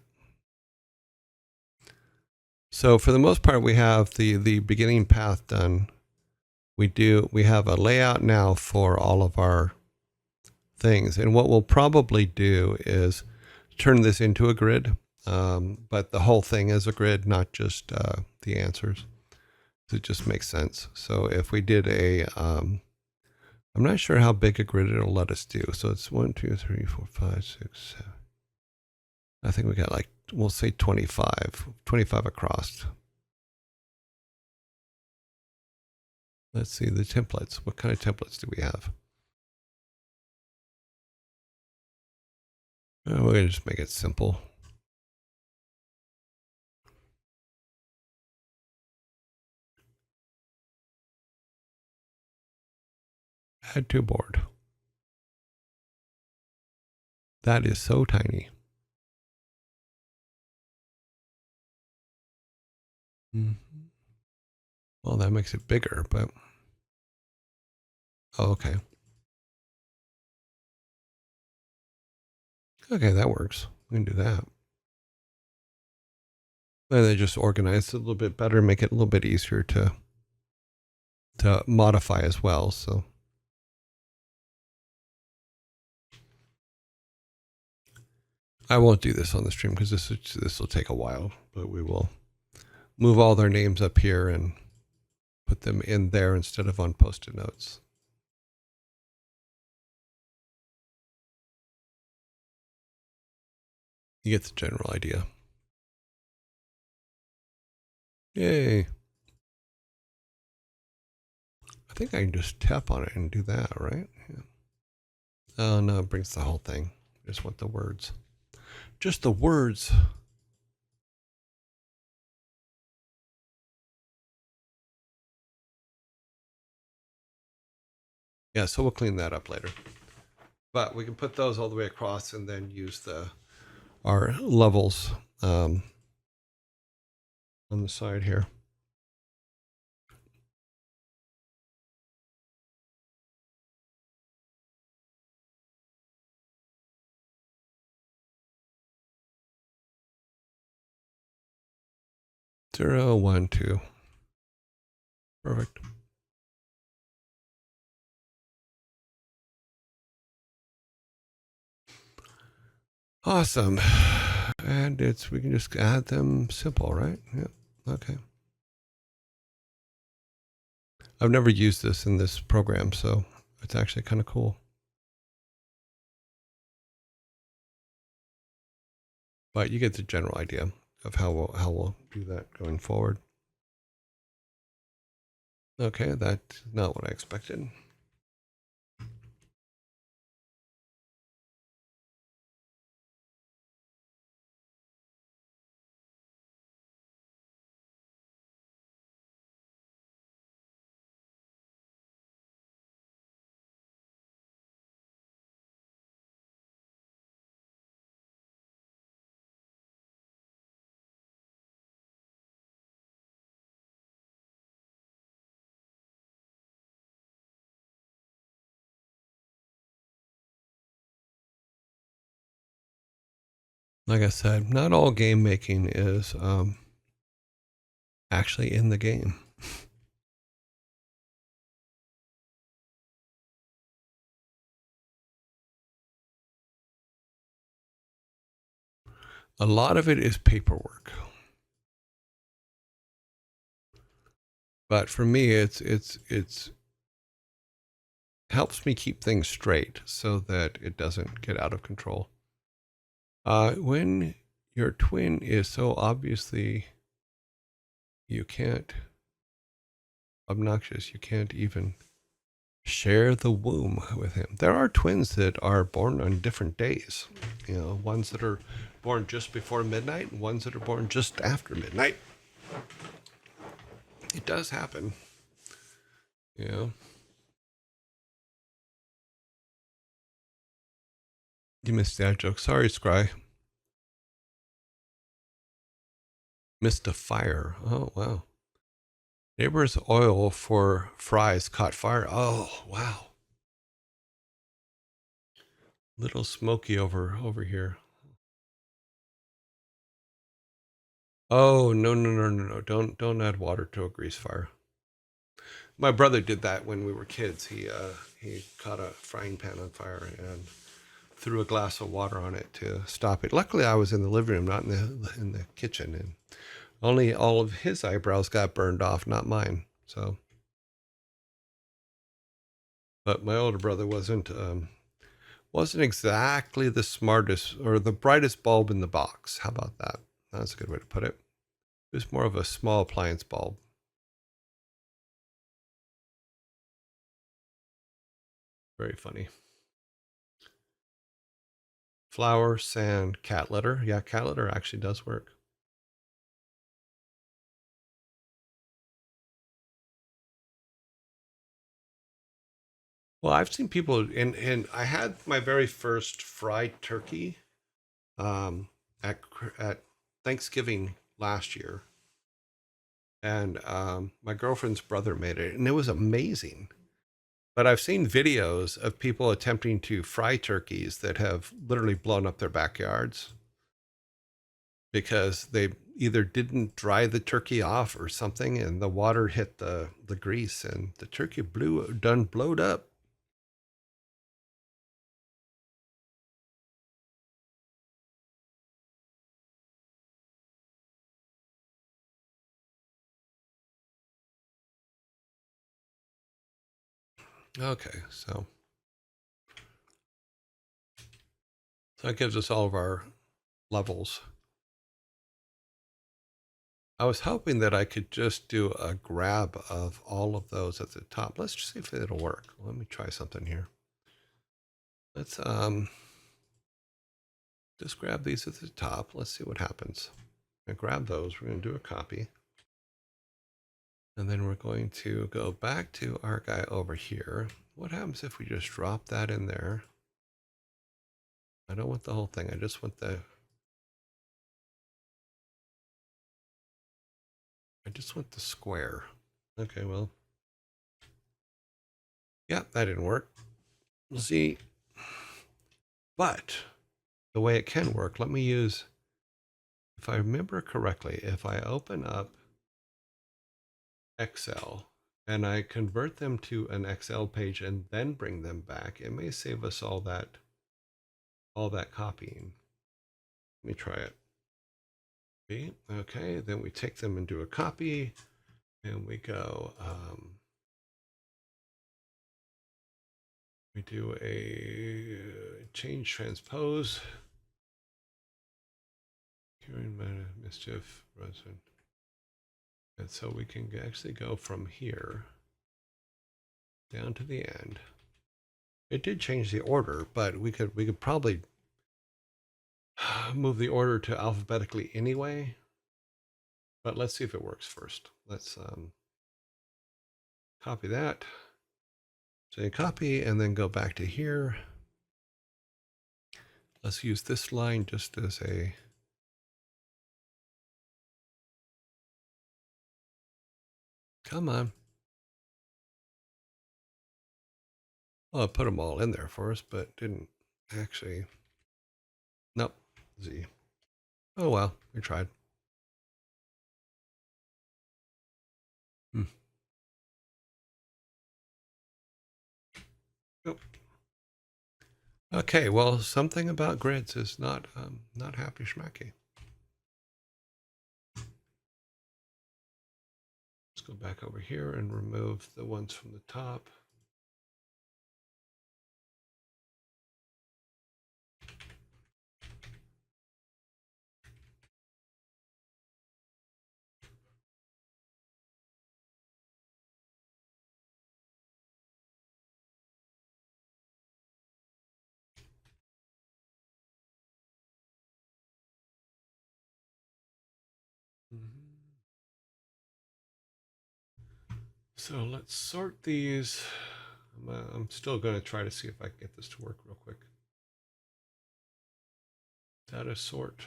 So for the most part, we have the beginning path done. We have a layout now for all of our things. And what we'll probably do is turn this into a grid, but the whole thing is a grid, not just the answers. It just makes sense. So if we did I'm not sure how big a grid it'll let us do. So it's 1, 2, 3, 4, 5, 6, 7. I think we got we'll say 25 across. Let's see the templates. What kind of templates do we have? We're going to just make it simple. Add to board. That is so tiny. Well, that makes it bigger, but okay. Okay, that works. We can do that. And then just organize it a little bit better, make it a little bit easier to modify as well. So I won't do this on the stream because this will take a while, but we will move all their names up here and put them in there instead of on post-it notes. You get the general idea. Yay. I think I can just tap on it and do that, right? Yeah. Oh, no, it brings the whole thing. I just want the words. Just the words. Yeah, so we'll clean that up later. But we can put those all the way across and then use our levels on the side here. Zero, 1, 2. Perfect. Awesome. And we can just add them simple, right? Yeah. Okay. I've never used this in this program, so it's actually kind of cool. But you get the general idea of how we'll do that going forward. Okay, that's not what I expected. Like I said, not all game making is actually in the game. A lot of it is paperwork. But for me, it's helps me keep things straight so that it doesn't get out of control. When your twin is so obviously obnoxious, you can't even share the womb with him. There are twins that are born on different days. You know, ones that are born just before midnight and ones that are born just after midnight. It does happen. Yeah. You missed that joke. Sorry, Scry. Missed a fire. Oh, wow. Neighbor's oil for fries caught fire. Oh, wow. Little smoky over here. Oh, no, no, no, no, no. Don't add water to a grease fire. My brother did that when we were kids. He caught a frying pan on fire and threw a glass of water on it to stop it. Luckily, I was in the living room, not in the kitchen, and only all of his eyebrows got burned off, not mine. So, but my older brother wasn't exactly the smartest or the brightest bulb in the box. How about that? That's a good way to put it. It was more of a small appliance bulb. Very funny. Flour, sand, cat litter. Yeah, cat litter actually does work. Well, I've seen people, and I had my very first fried turkey um, at Thanksgiving last year, and my girlfriend's brother made it, and it was amazing. But I've seen videos of people attempting to fry turkeys that have literally blown up their backyards because they either didn't dry the turkey off or something, and the water hit the grease, and the turkey blowed up. Okay, so that gives us all of our levels. I was hoping that I could just do a grab of all of those at the top. Let's just see if it'll work. Let me try something here. Let's just grab these at the top. Let's see what happens. I grab those. We're going to do a copy. And then we're going to go back to our guy over here. What happens if we just drop that in there? I don't want the whole thing. I just want the square. Okay, well. Yeah, that didn't work. We'll see. But the way it can work, let me use, if I remember correctly, if I open up Excel and I convert them to an Excel page and then bring them back, it may save us all that copying. Let me try it. Okay, then we take them and do a copy, and we go, we do a change transpose. Curing mischief, and so we can actually go from here down to the end. It did change the order, but we could probably move the order to alphabetically anyway. But let's see if it works first. Let's copy that. Say copy and then go back to here. Let's use this line just as a come on. Well, I put them all in there for us, but didn't actually. Nope. Z. Oh well, we tried. Hmm. Nope. Okay, well, something about grids is not happy schmacky. Let's go back over here and remove the ones from the top. So let's sort these. I'm still going to try to see if I can get this to work real quick. Data sort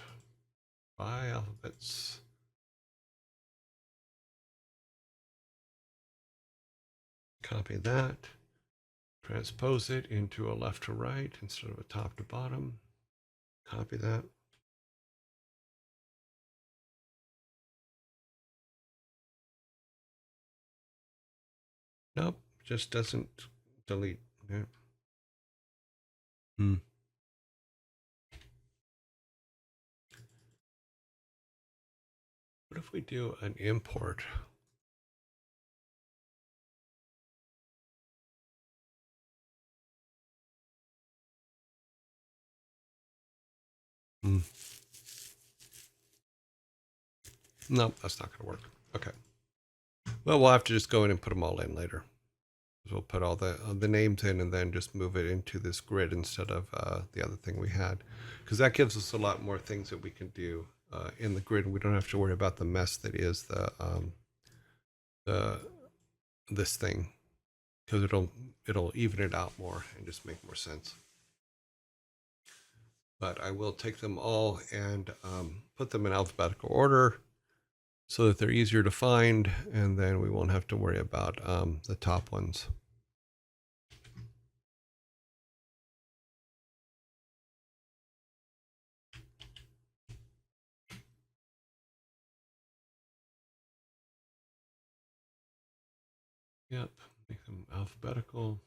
by alphabets. Copy that. Transpose it into a left to right instead of a top to bottom. Copy that. Nope, just doesn't delete. Okay. What if we do an import? Nope, that's not going to work. Okay. Well, we'll have to just go in and put them all in later. We'll put all the names in and then just move it into this grid instead of the other thing we had, because that gives us a lot more things that we can do in the grid. We don't have to worry about the mess that is this thing, because it'll even it out more and just make more sense. But I will take them all and put them in alphabetical order so that they're easier to find, and then we won't have to worry about the top ones. Yep, make them alphabetical.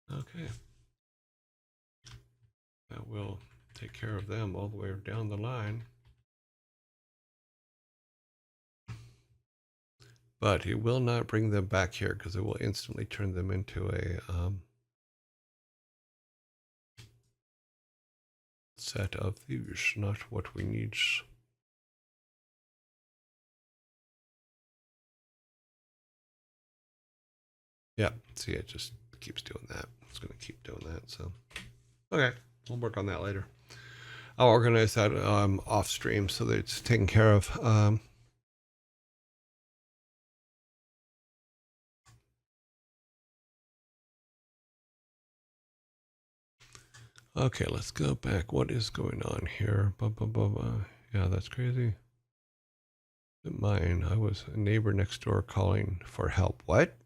Okay. That will take care of them all the way down the line. But it will not bring them back here because it will instantly turn them into a set of these, not what we need. Yeah, see, it just keeps doing that. It's going to keep doing that. So, okay, we'll work on that later. I'll organize that off stream so that it's taken care of. Okay, let's go back. What is going on here? Yeah, that's crazy. Mine. I was a neighbor next door calling for help. What?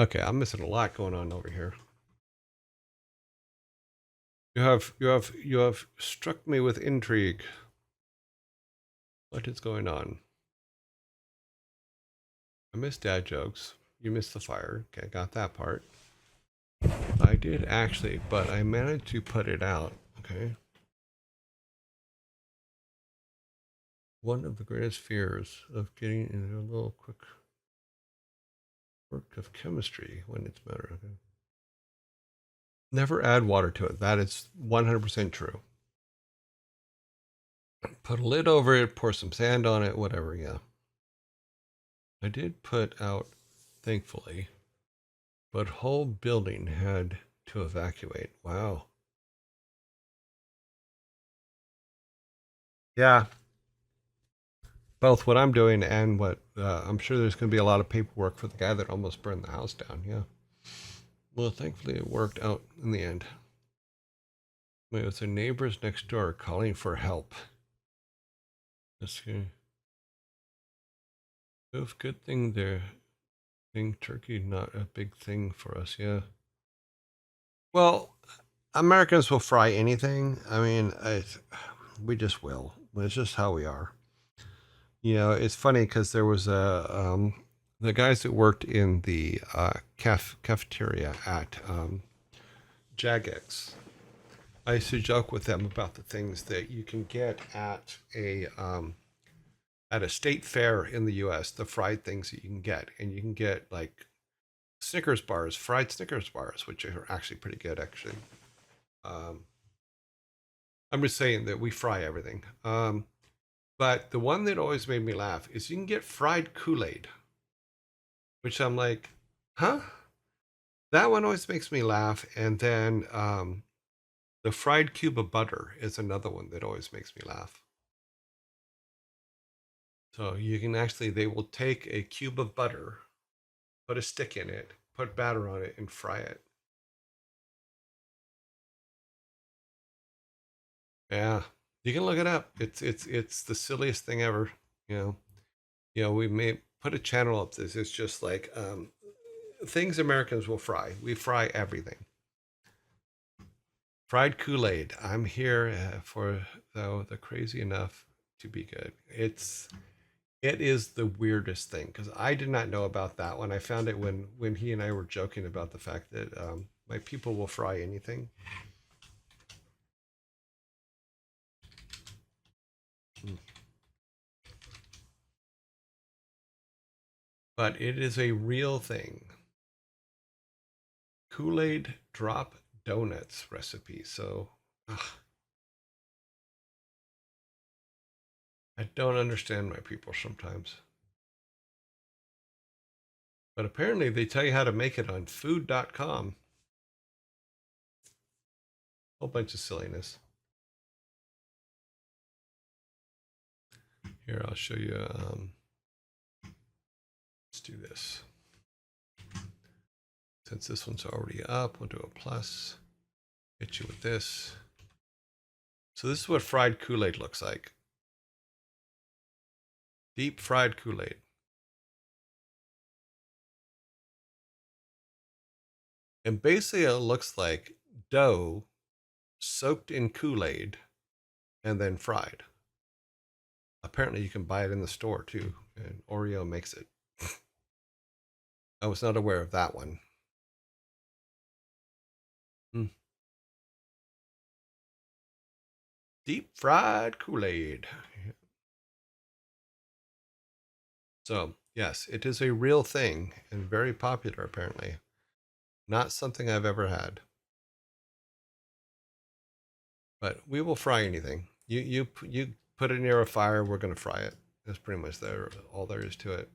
Okay, I'm missing a lot going on over here. You have struck me with intrigue. What is going on? I missed dad jokes. You missed the fire. Okay, got that part. I did actually, but I managed to put it out. Okay. One of the greatest fears of getting into a little quick work of chemistry when it's better. Okay. Never add water to it. That is 100% true. Put a lid over it, pour some sand on it, whatever. Yeah. I did put out, thankfully, but whole building had to evacuate. Wow. Yeah. Both what I'm doing and what I'm sure there's going to be a lot of paperwork for the guy that almost burned the house down. Yeah. Well, thankfully it worked out in the end. It was their neighbors next door calling for help. That's good. Good thing they're being turkey, not a big thing for us. Yeah. Well, Americans will fry anything. I mean, we just will. It's just how we are. You know, it's funny because there was the guys that worked in the cafeteria at Jagex. I used to joke with them about the things that you can get at a state fair in the U.S. The fried things that you can get, and you can get like Snickers bars, fried Snickers bars, which are actually pretty good, actually. I'm just saying that we fry everything. But the one that always made me laugh is you can get fried Kool-Aid, which I'm like, huh? That one always makes me laugh. And then The fried cube of butter is another one that always makes me laugh. So you can actually, they will take a cube of butter, put a stick in it, put batter on it, and fry it. Yeah, you can look it up. It's the silliest thing ever. You know, we may put a channel up. This it's just like things Americans will fry. We fry everything. Fried Kool-Aid. I'm here for the crazy enough to be good. It is the weirdest thing because I did not know about that one. I found it when he and I were joking about the fact that my people will fry anything. But it is a real thing. Kool-Aid drop donuts recipe. So I don't understand my people sometimes. But apparently they tell you how to make it on food.com. Whole bunch of silliness. Here, I'll show you. Let's do this. Since this one's already up, we'll do a plus. Hit you with this. So this is what fried Kool-Aid looks like. Deep fried Kool-Aid. And basically it looks like dough soaked in Kool-Aid and then fried. Apparently you can buy it in the store too, and Oreo makes it. I was not aware of that one. Deep fried Kool-Aid. So, yes, it is a real thing and very popular apparently. Not something I've ever had. But we will fry anything. You put it near a fire, we're going to fry it. That's pretty much all there is to it.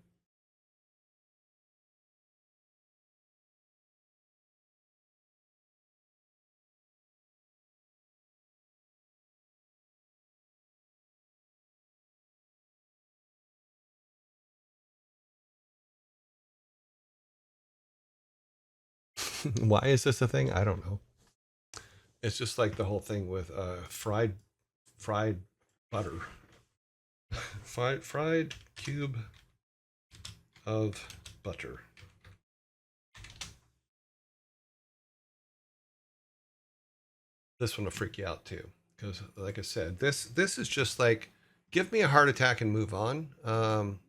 Why is this a thing? I don't know. It's just like the whole thing with fried butter. fried cube of butter. This one will freak you out too, because like I said, this is just like give me a heart attack and move on.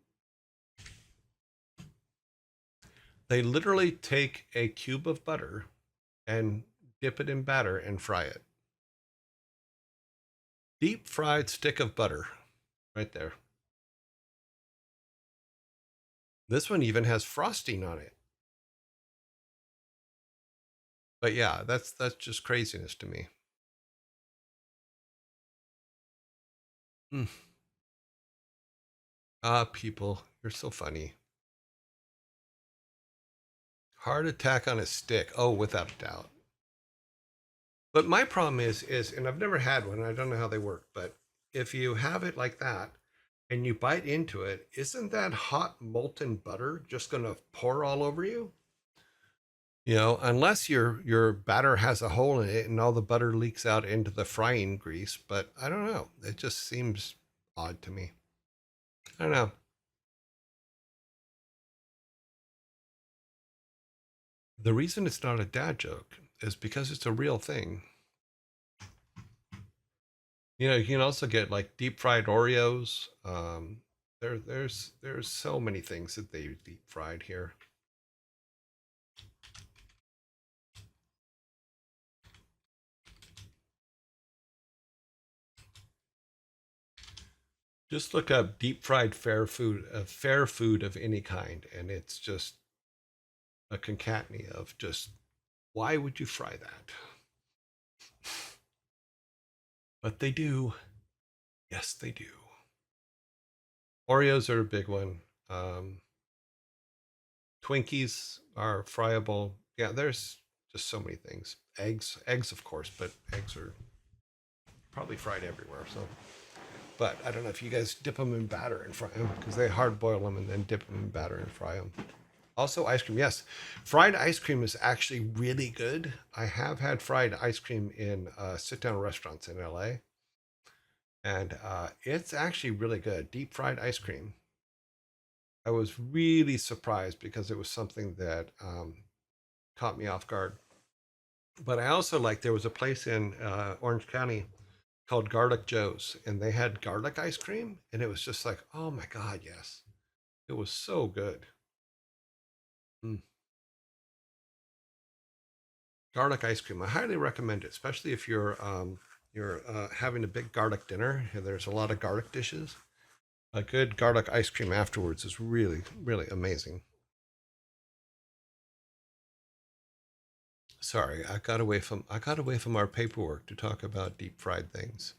They literally take a cube of butter and dip it in batter and fry it. Deep fried stick of butter, right there. This one even has frosting on it. But yeah, that's just craziness to me. People, you're so funny. Heart attack on a stick. Oh, without a doubt. But my problem is, and I've never had one. I don't know how they work, but if you have it like that and you bite into it, isn't that hot molten butter just going to pour all over you? Unless your batter has a hole in it and all the butter leaks out into the frying grease. But I don't know. It just seems odd to me. I don't know. The reason it's not a dad joke is because it's a real thing. You can also get like deep fried Oreos. There's so many things that they deep fried here. Just look up deep fried fair food of any kind, and it's just a concatenate of just why would you fry that? But they do. Yes, they do. Oreos are a big one. Twinkies are friable. Yeah, there's just so many things. Eggs, of course, but eggs are probably fried everywhere. So, but I don't know if you guys dip them in batter and fry them because they hard boil them and then dip them in batter and fry them. Also, ice cream. Yes, fried ice cream is actually really good. I have had fried ice cream in sit-down restaurants in LA, and it's actually really good. Deep fried ice cream. I was really surprised because it was something that caught me off guard. But I also like there was a place in Orange County called Garlic Joe's, and they had garlic ice cream, and it was just like, oh my god, yes, it was so good. Mm. Garlic ice cream, I highly recommend it, especially if you're having a big garlic dinner. And there's a lot of garlic dishes. A good garlic ice cream afterwards is really, really amazing. Sorry, I got away from our paperwork to talk about deep fried things.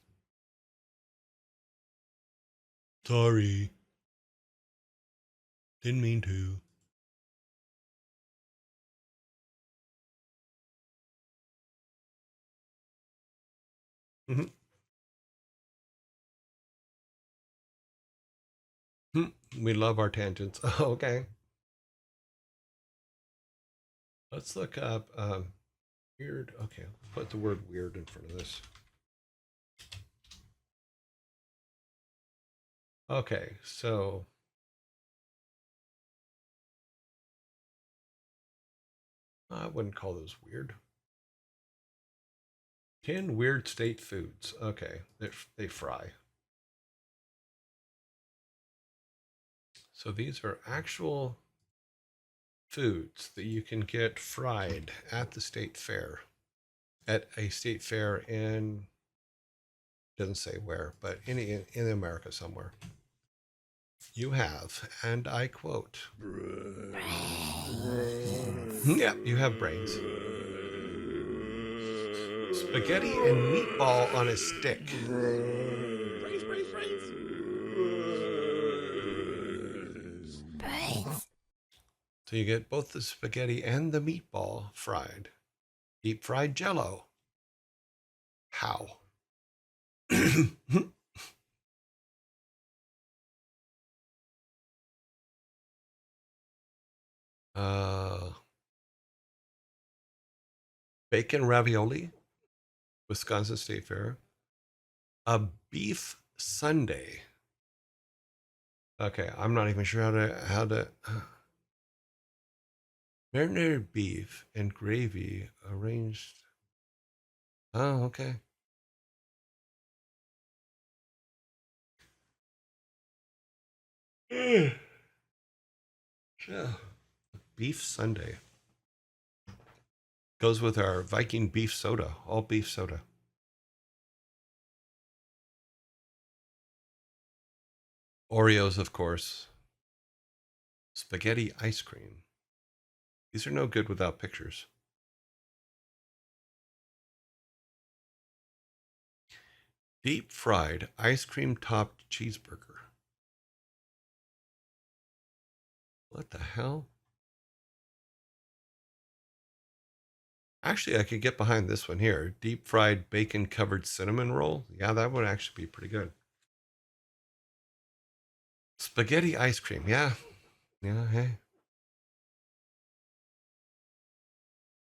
Sorry, didn't mean to. Mhm. We love our tangents. Okay, let's look up weird. Okay, let's put the word weird in front of this. Okay, so I wouldn't call those weird. 10 weird state foods. Okay, they fry. So these are actual foods that you can get fried at the state fair. At a state fair in, doesn't say where, but in America somewhere. You have, and I quote, yeah, you have brains. Spaghetti and meatball on a stick. Brains, brains, brains. Brains. So you get both the spaghetti and the meatball fried. Deep fried jello. How? uh, bacon ravioli, Wisconsin State Fair. A beef sundae. Okay, I'm not even sure how to marinated beef and gravy arranged. Oh, okay. Yeah. Beef sundae goes with our Viking beef soda, all beef soda. Oreos, of course. Spaghetti ice cream. These are no good without pictures. Deep fried ice cream topped cheeseburger. What the hell? Actually, I could get behind this one here. Deep fried bacon covered cinnamon roll. Yeah, that would actually be pretty good. Spaghetti ice cream. Yeah. Yeah, hey.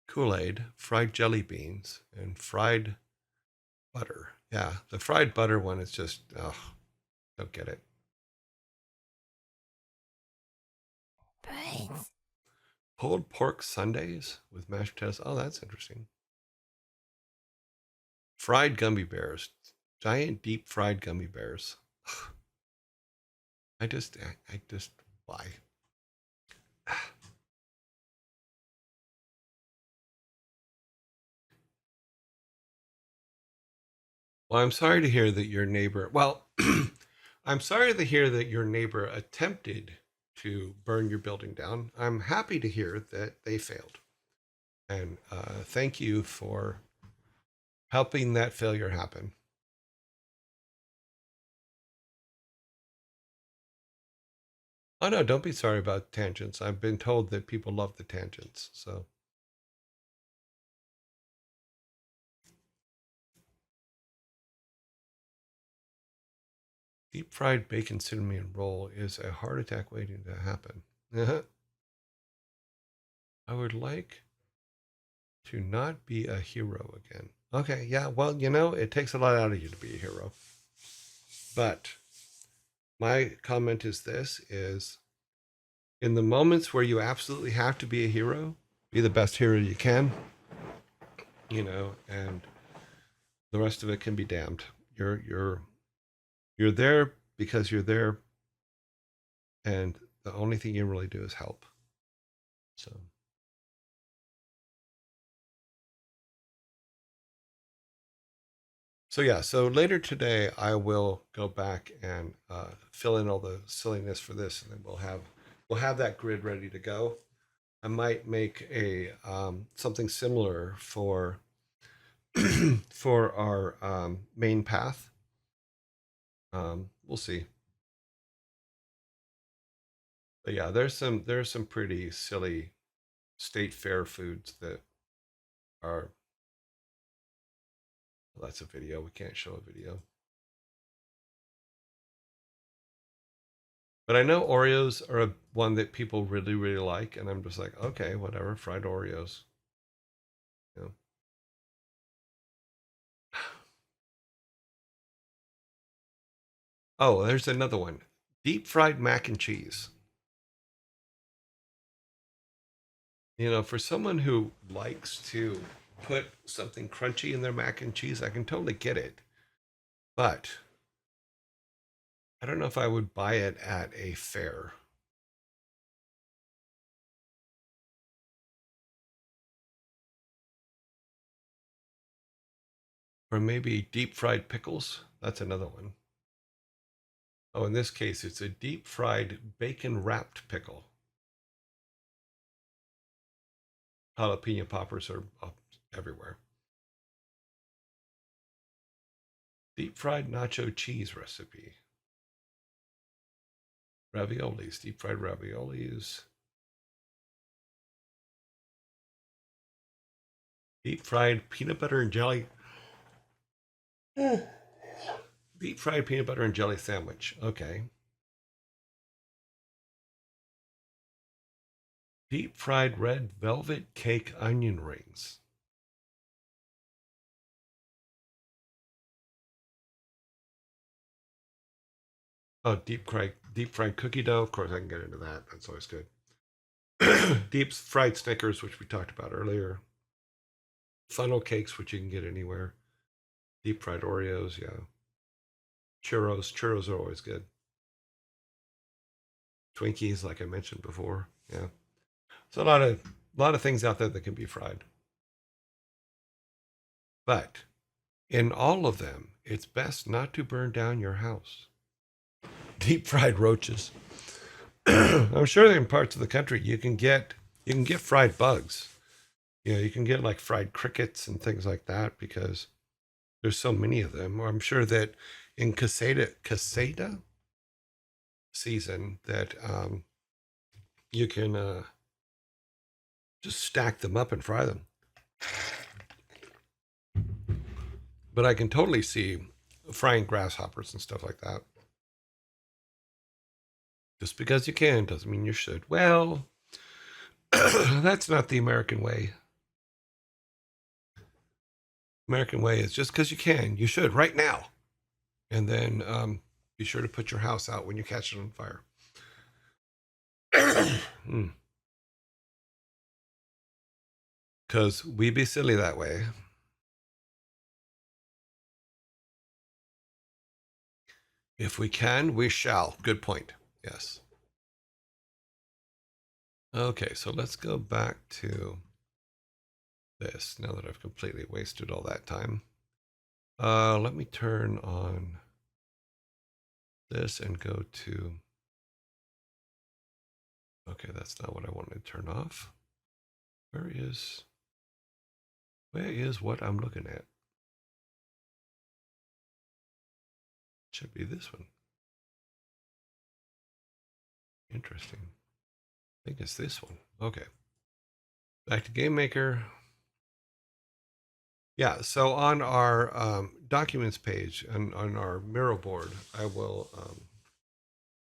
Kool-Aid, fried jelly beans, and fried butter. Yeah, the fried butter one is just, oh, don't get it. Brains. Pulled pork sundaes with mashed potatoes. Oh, that's interesting. Fried gummy bears. Giant deep fried gummy bears. I just, why? Well, I'm sorry to hear that your neighbor, well, I'm sorry to hear that your neighbor attempted to burn your building down. I'm happy to hear that they failed. And thank you for helping that failure happen. Oh, no, don't be sorry about tangents. I've been told that people love the tangents. So Deep fried bacon cinnamon roll is a heart attack waiting to happen. Uh-huh. I would like to not be a hero again. Okay, yeah, well, it takes a lot out of you to be a hero. But my comment is this is in the moments where you absolutely have to be a hero, be the best hero you can, and the rest of it can be damned. You're there because you're there, and the only thing you really do is help. So yeah, so later today I will go back and fill in all the silliness for this, and then we'll have that grid ready to go. I might make a something similar for for our main path. We'll see. But yeah, there's some pretty silly state fair foods that are. Well, that's a video. We can't show a video. But I know Oreos are one that people really, really like, and I'm just like, okay, whatever, fried Oreos. You know. Oh, there's another one. Deep fried mac and cheese. For someone who likes to put something crunchy in their mac and cheese, I can totally get it. But I don't know if I would buy it at a fair. Or maybe deep fried pickles. That's another one. Oh, in this case, it's a deep fried bacon wrapped pickle. Jalapeno poppers are up everywhere. Deep fried nacho cheese recipe. Raviolis, deep fried raviolis. Deep fried peanut butter and jelly. Deep fried peanut butter and jelly sandwich. Okay. Deep fried red velvet cake onion rings. Oh, deep fried cookie dough. Of course, I can get into that. That's always good. Deep fried Snickers, which we talked about earlier. Funnel cakes, which you can get anywhere. Deep fried Oreos, yeah. Churros are always good. Twinkies, like I mentioned before, yeah. So a lot of things out there that can be fried. But in all of them, it's best not to burn down your house. Deep fried roaches. I'm sure in parts of the country you can get fried bugs. You can get like fried crickets and things like that because there's so many of them. I'm sure that in caseta season that you can just stack them up and fry them. But I can totally see frying grasshoppers and stuff like that. Just because you can doesn't mean you should. Well, that's not the American way. American way is just because you can, you should right now. And then be sure to put your house out when you catch it on fire. Because we be silly that way. If we can, we shall. Good point. Yes. Okay, so let's go back to this now that I've completely wasted all that time. Let me turn on this and go to. Okay, that's not what I wanted to turn off. Where is what I'm looking at? Should be this one. Interesting. I think it's this one. Okay. Back to Game Maker. Yeah, so on our documents page and on our Miro board, I will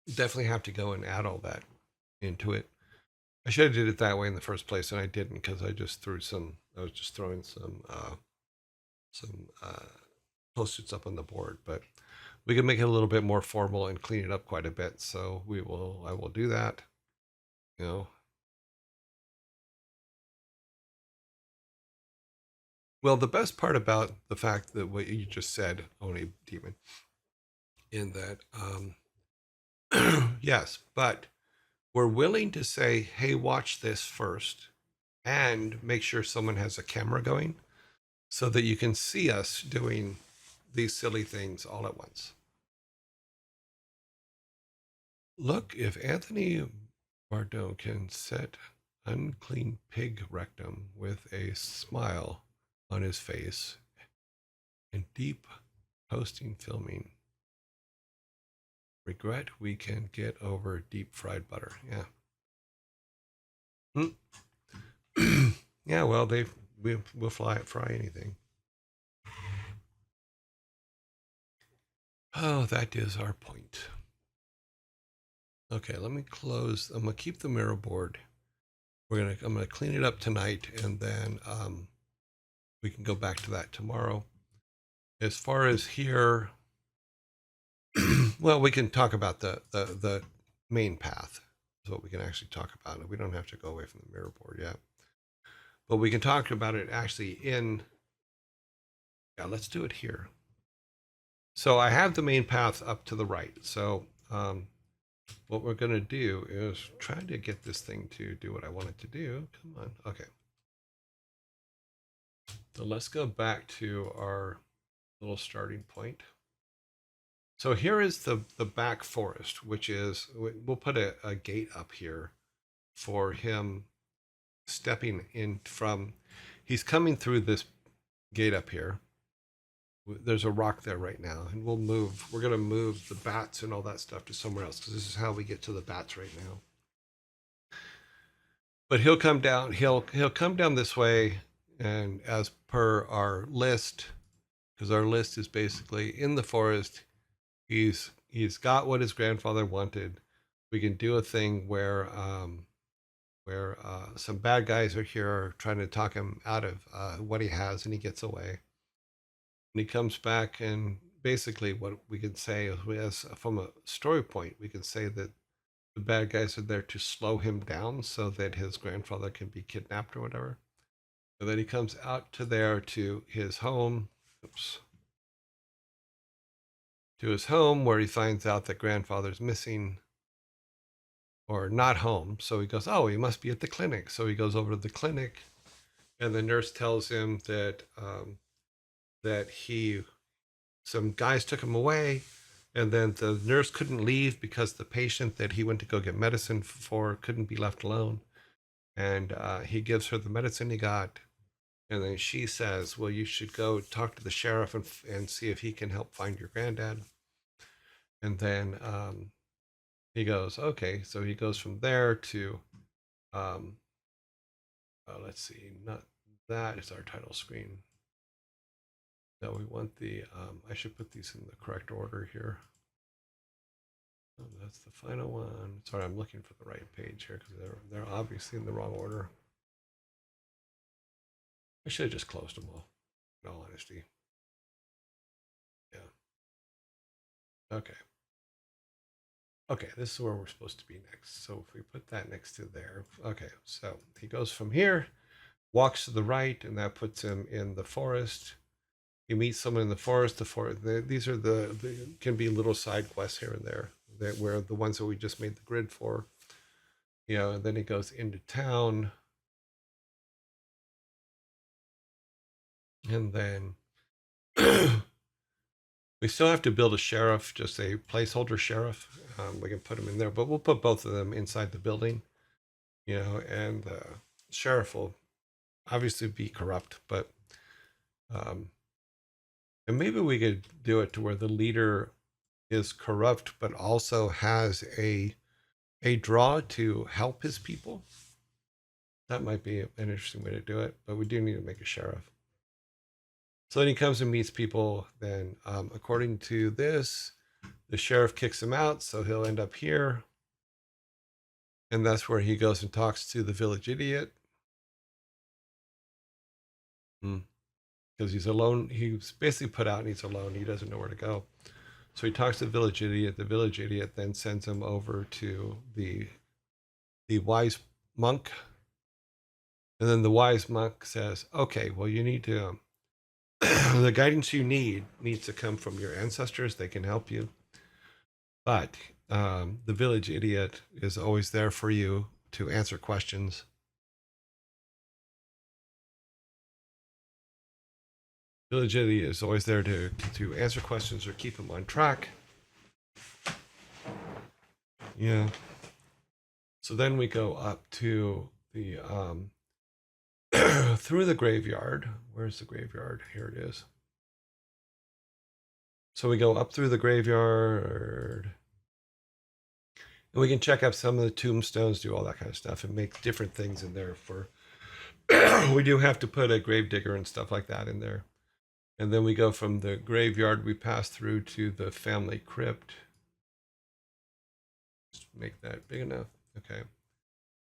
definitely have to go and add all that into it. I should have did it that way in the first place, and I didn't because I just threw some. I was just throwing some post-its up on the board, but we can make it a little bit more formal and clean it up quite a bit. So we will. I will do that. You know. Well, the best part about the fact that what you just said, Oni Demon, in that yes, but we're willing to say, hey, watch this first and make sure someone has a camera going so that you can see us doing these silly things all at once. Look, if Anthony Bardot can set unclean pig rectum with a smile on his face and deep posting filming, regret we can get over deep fried butter. Yeah. Yeah, well, we'll fry anything. Oh, that is our point. Okay, let me close. I'm gonna keep the Miro board. I'm gonna clean it up tonight, and then we can go back to that tomorrow. As far as here, well, we can talk about the main path. Is what we can actually talk about. We don't have to go away from the Miro board yet, but we can talk about it actually in. Yeah, let's do it here. So I have the main path up to the right. So what we're going to do is try to get this thing to do what I want it to do. Come on. Okay. So let's go back to our little starting point. So here is the back forest, which is, we'll put a gate up here for him stepping in from, he's coming through this gate up here. There's a rock there right now, and we're going to move the bats and all that stuff to somewhere else because this is how we get to the bats right now. But he'll come down, he'll come down this way, and as per our list, because our list is basically in the forest, he's got what his grandfather wanted. We can do a thing where some bad guys are here trying to talk him out of what he has, and he gets away. And he comes back, and basically what we can say is, from a story point, we can say that the bad guys are there to slow him down so that his grandfather can be kidnapped or whatever. And then he comes out to his home. Oops. To his home, where he finds out that grandfather's missing or not home. So he goes, oh, he must be at the clinic. So he goes over to the clinic, and the nurse tells him that some guys took him away, and then the nurse couldn't leave because the patient that he went to go get medicine for couldn't be left alone. And he gives her the medicine he got, and then she says, well, you should go talk to the sheriff and see if he can help find your granddad. And then he goes, okay. So he goes from there to, let's see, not that is our title screen. No, we want the, I should put these in the correct order here. Oh, that's the final one. Sorry, I'm looking for the right page here because they're obviously in the wrong order. I should have just closed them all, in all honesty. Yeah. Okay. Okay, this is where we're supposed to be next. So if we put that next to there, okay, so he goes from here, walks to the right, and that puts him in the forest. He meets someone in the forest. These are can be little side quests here and there that where the ones that we just made the grid for. You know, and then he goes into town, and then we still have to build a sheriff, just a placeholder sheriff. We can put him in there, but we'll put both of them inside the building. You know, and the sheriff will obviously be corrupt, but and maybe we could do it to where the leader is corrupt, but also has a draw to help his people. That might be an interesting way to do it, but we do need to make a sheriff. So then he comes and meets people. Then, according to this, the sheriff kicks him out, so he'll end up here. And that's where he goes and talks to the village idiot. Because he's alone. He's basically put out and he's alone. He doesn't know where to go. So he talks to the village idiot. The village idiot then sends him over to the wise monk. And then the wise monk says, okay, well, you need to, the guidance you need needs to come from your ancestors. They can help you. But the village idiot is always there for you to answer questions. Village idiot is always there to answer questions or keep them on track. Yeah. So then we go up to the through the graveyard. Where's the graveyard? Here it is. So we go up through the graveyard. And we can check out some of the tombstones, do all that kind of stuff, and make different things in there for. We do have to put a grave digger and stuff like that in there. And then we go from the graveyard, we pass through to the family crypt. Just make that big enough. Okay.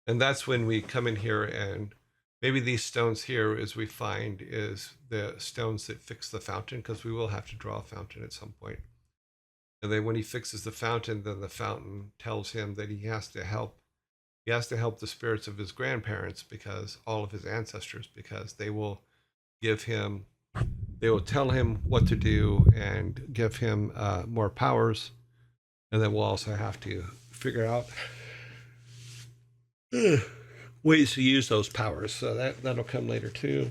And that's when we come in here, and maybe these stones here, as we find, is the stones that fix the fountain, because we will have to draw a fountain at some point. And then when he fixes the fountain, then the fountain tells him that he has to help the spirits of his grandparents, because all of his ancestors, because they will tell him what to do and give him more powers. And then we'll also have to figure out ways to use those powers. So that'll come later too.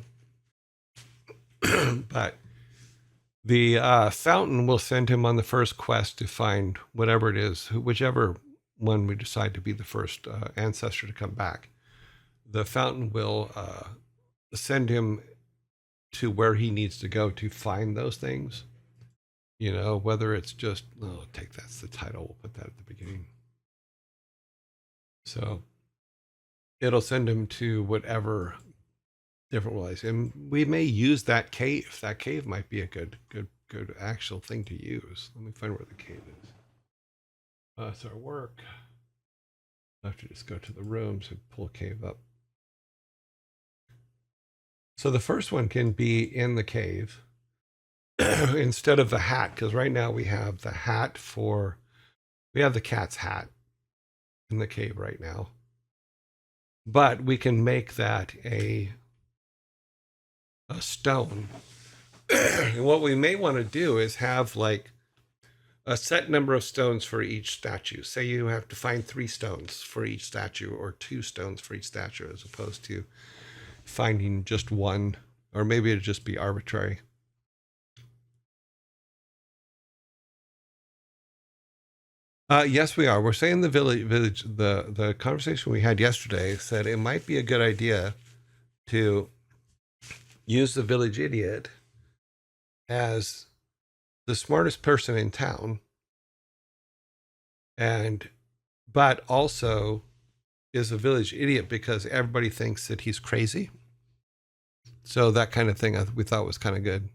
But the fountain will send him on the first quest to find whatever it is, whichever one we decide to be the first ancestor to come back. The fountain will send him to where he needs to go to find those things. You know, whether it's just, that's the title. We'll put that at the beginning. So it'll send him to whatever different ways. And we may use that cave. That cave might be a good actual thing to use. Let me find where the cave is. It's our work. I have to just go to the rooms and pull a cave up. So the first one can be in the cave instead of the hat, because right now we have the hat we have the cat's hat in the cave right now. But we can make that a stone. And what we may want to do is have like a set number of stones for each statue. Say you have to find 3 stones for each statue, or 2 stones for each statue, as opposed to finding just one, or maybe it'd just be arbitrary. Yes, we are. We're saying the village. The conversation we had yesterday said it might be a good idea to use the village idiot as the smartest person in town, but also is a village idiot because everybody thinks that he's crazy. So that kind of thing we thought was kind of good.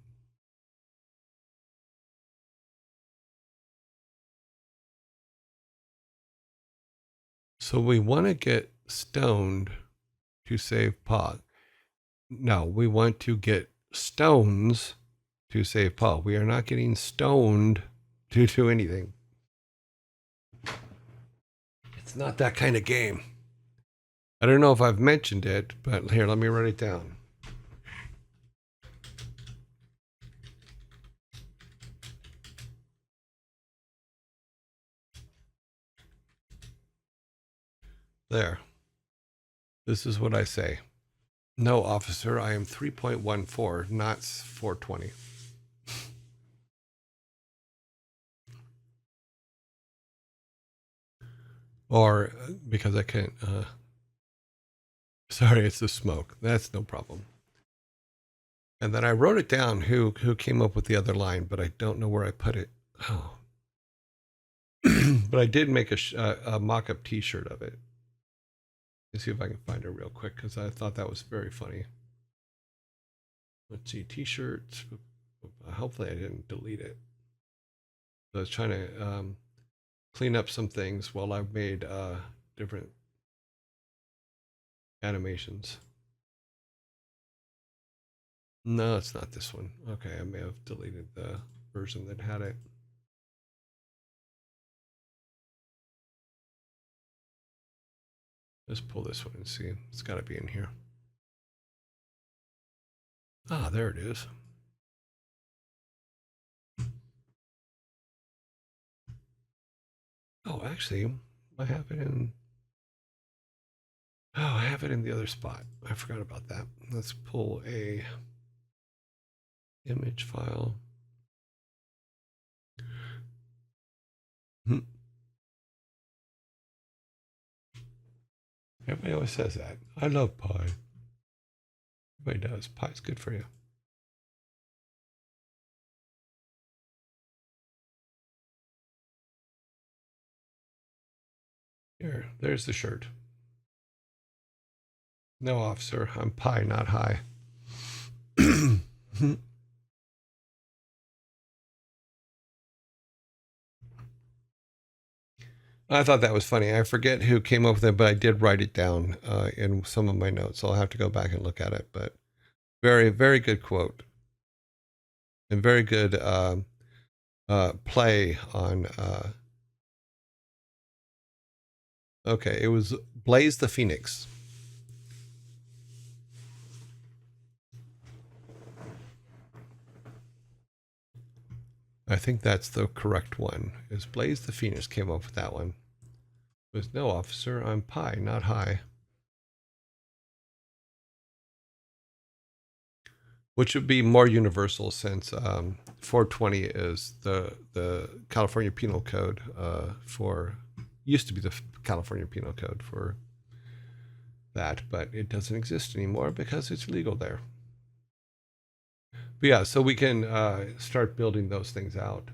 So we want to get stoned to save Pog. No, we want to get stones to save Paul. We are not getting stoned to do anything. It's not that kind of game. I don't know if I've mentioned it, but here, let me write it down. There. This is what I say. No, officer, I am 3.14, not 420. Or because I can't, sorry, it's the smoke. That's no problem. And then I wrote it down who came up with the other line, but I don't know where I put it. Oh. But I did make a mock-up t-shirt of it. Let's see if I can find it real quick, because I thought that was very funny. Let's see, t-shirts. Hopefully I didn't delete it. I was trying to clean up some things while I made different animations. No, it's not this one. Okay, I may have deleted the version that had it. Let's pull this one and see. It's got to be in here. Ah, there it is. Oh, actually, I have it in. Oh, I have it in the other spot. I forgot about that. Let's pull a image file. Everybody always says that. I love pie. Everybody does. Pie's good for you. Here, there's the shirt. No, officer, I'm pie, not high. I thought that was funny. I forget who came up with it, but I did write it down in some of my notes. I'll have to go back and look at it. But very, very good quote. And very good play on. Okay, it was Blaze the Phoenix. I think that's the correct one. Is Blaze the Phoenix came up with that one. It was no, officer, I'm pie, not high. Which would be more universal since 420 is the California Penal Code for used to be the California Penal Code for that, but it doesn't exist anymore because it's legal there. But yeah, so we can start building those things out.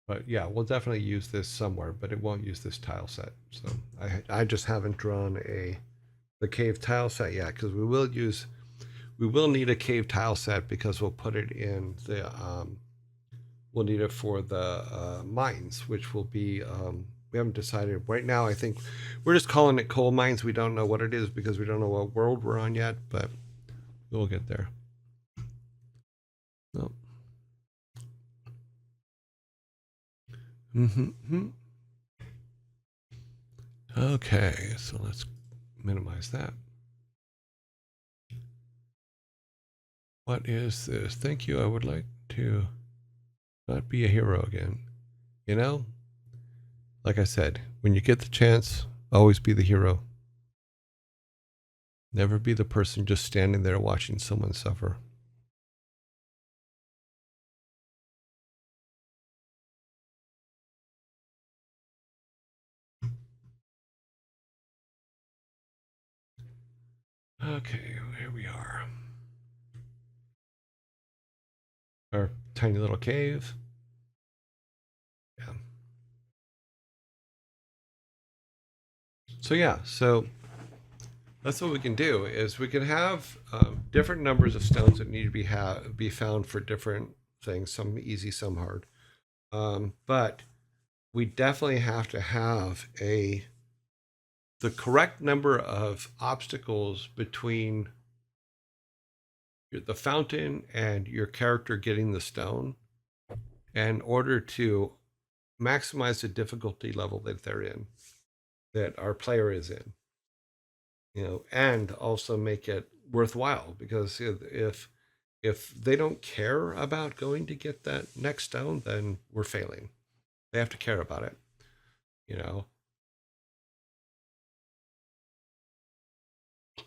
But yeah, we'll definitely use this somewhere, but it won't use this tile set. So I just haven't drawn the cave tile set yet because we will need a cave tile set because we'll put it in the we'll need it for the mines, which will be we haven't decided right now. I think we're just calling it coal mines. We don't know what it is because we don't know what world we're on yet, but we'll get there. Nope. Okay, so let's minimize that. What is this? Thank you. I would like to not be a hero again. You know, like I said, when you get the chance, always be the hero. Never be the person just standing there watching someone suffer. Okay, here we are. Our tiny little cave. Yeah. So yeah, so that's what we can do is we can have different numbers of stones that need to be found for different things, some easy, some hard. But we definitely have to have the correct number of obstacles between the fountain and your character getting the stone in order to maximize the difficulty level that they're in, that our player is in, you know, and also make it worthwhile because if they don't care about going to get that next stone, then we're failing. They have to care about it, you know.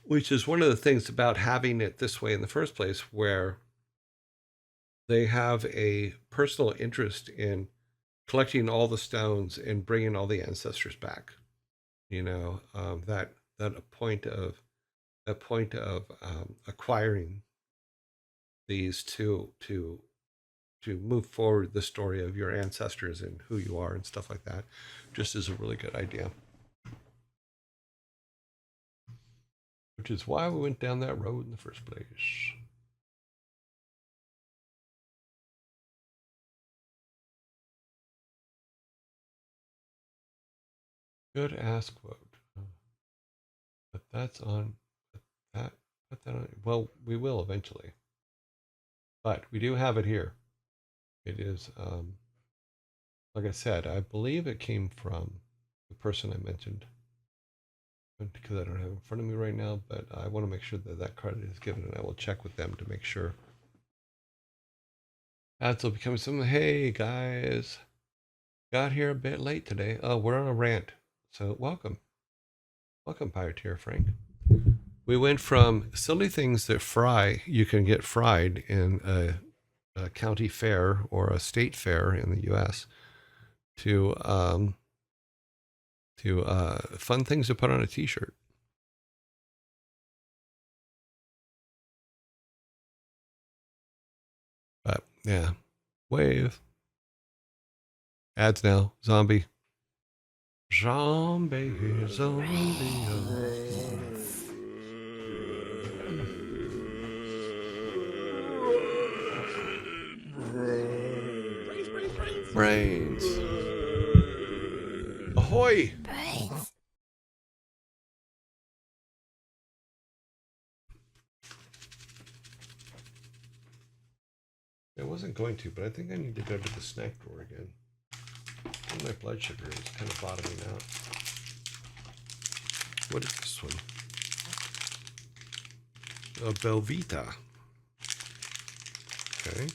Which is one of the things about having it this way in the first place, where they have a personal interest in collecting all the stones and bringing all the ancestors back. You know, that point of acquiring these to move forward the story of your ancestors and who you are and stuff like that, just is a really good idea. Which which is why we went down that road in the first place. Good ass quote. But that's on that. Put that on. Well, we will eventually. But we do have it here. It is, like I said, I believe it came from the person I mentioned. Because I don't have it in front of me right now, but I want to make sure that that credit is given, and I will check with them to make sure. Ads will become some. Hey guys, got here a bit late today. Oh, we're on a rant, so welcome, Pioneer Frank. We went from silly things that you can get fried in a county fair or a state fair in the U.S. to fun things to put on a T-shirt. But yeah, wave ads now. Zombie. Brains. Ahoy! Brains. I wasn't going to, but I think I need to go to the snack drawer again. My blood sugar is kind of bottoming out. What is this one? A Belvita. Okay.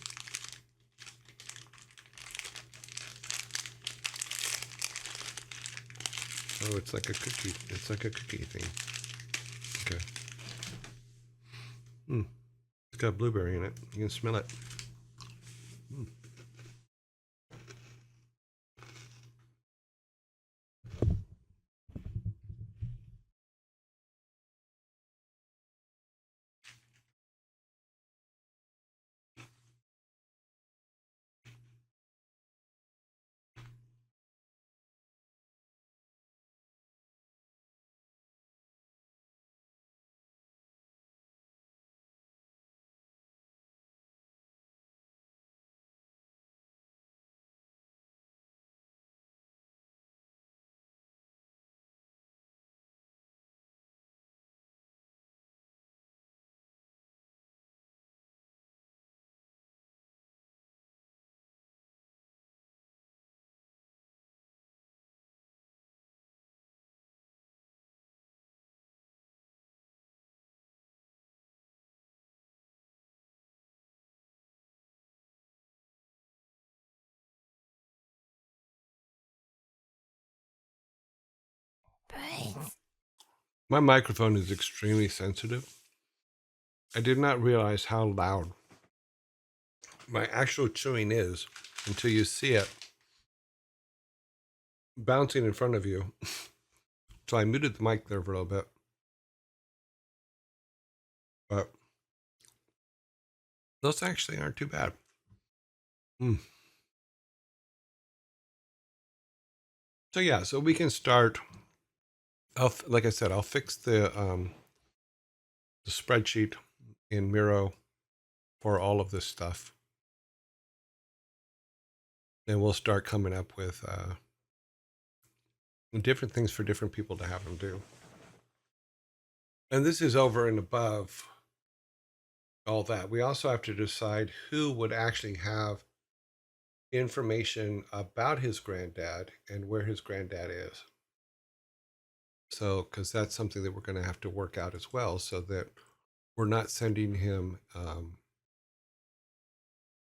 Oh, it's like a cookie. It's like a cookie thing. Okay. It's got blueberry in it. You can smell it. Brains. My microphone is extremely sensitive. I did not realize how loud my actual chewing is until you see it bouncing in front of you. So I muted the mic there for a little bit. But those actually aren't too bad. So yeah, so we can start. Like I said, I'll fix the spreadsheet in Miro for all of this stuff, and we'll start coming up with different things for different people to have them do. And this is over and above all that. We also have to decide who would actually have information about his granddad and where his granddad is. So, because that's something that we're going to have to work out as well, so that we're not sending him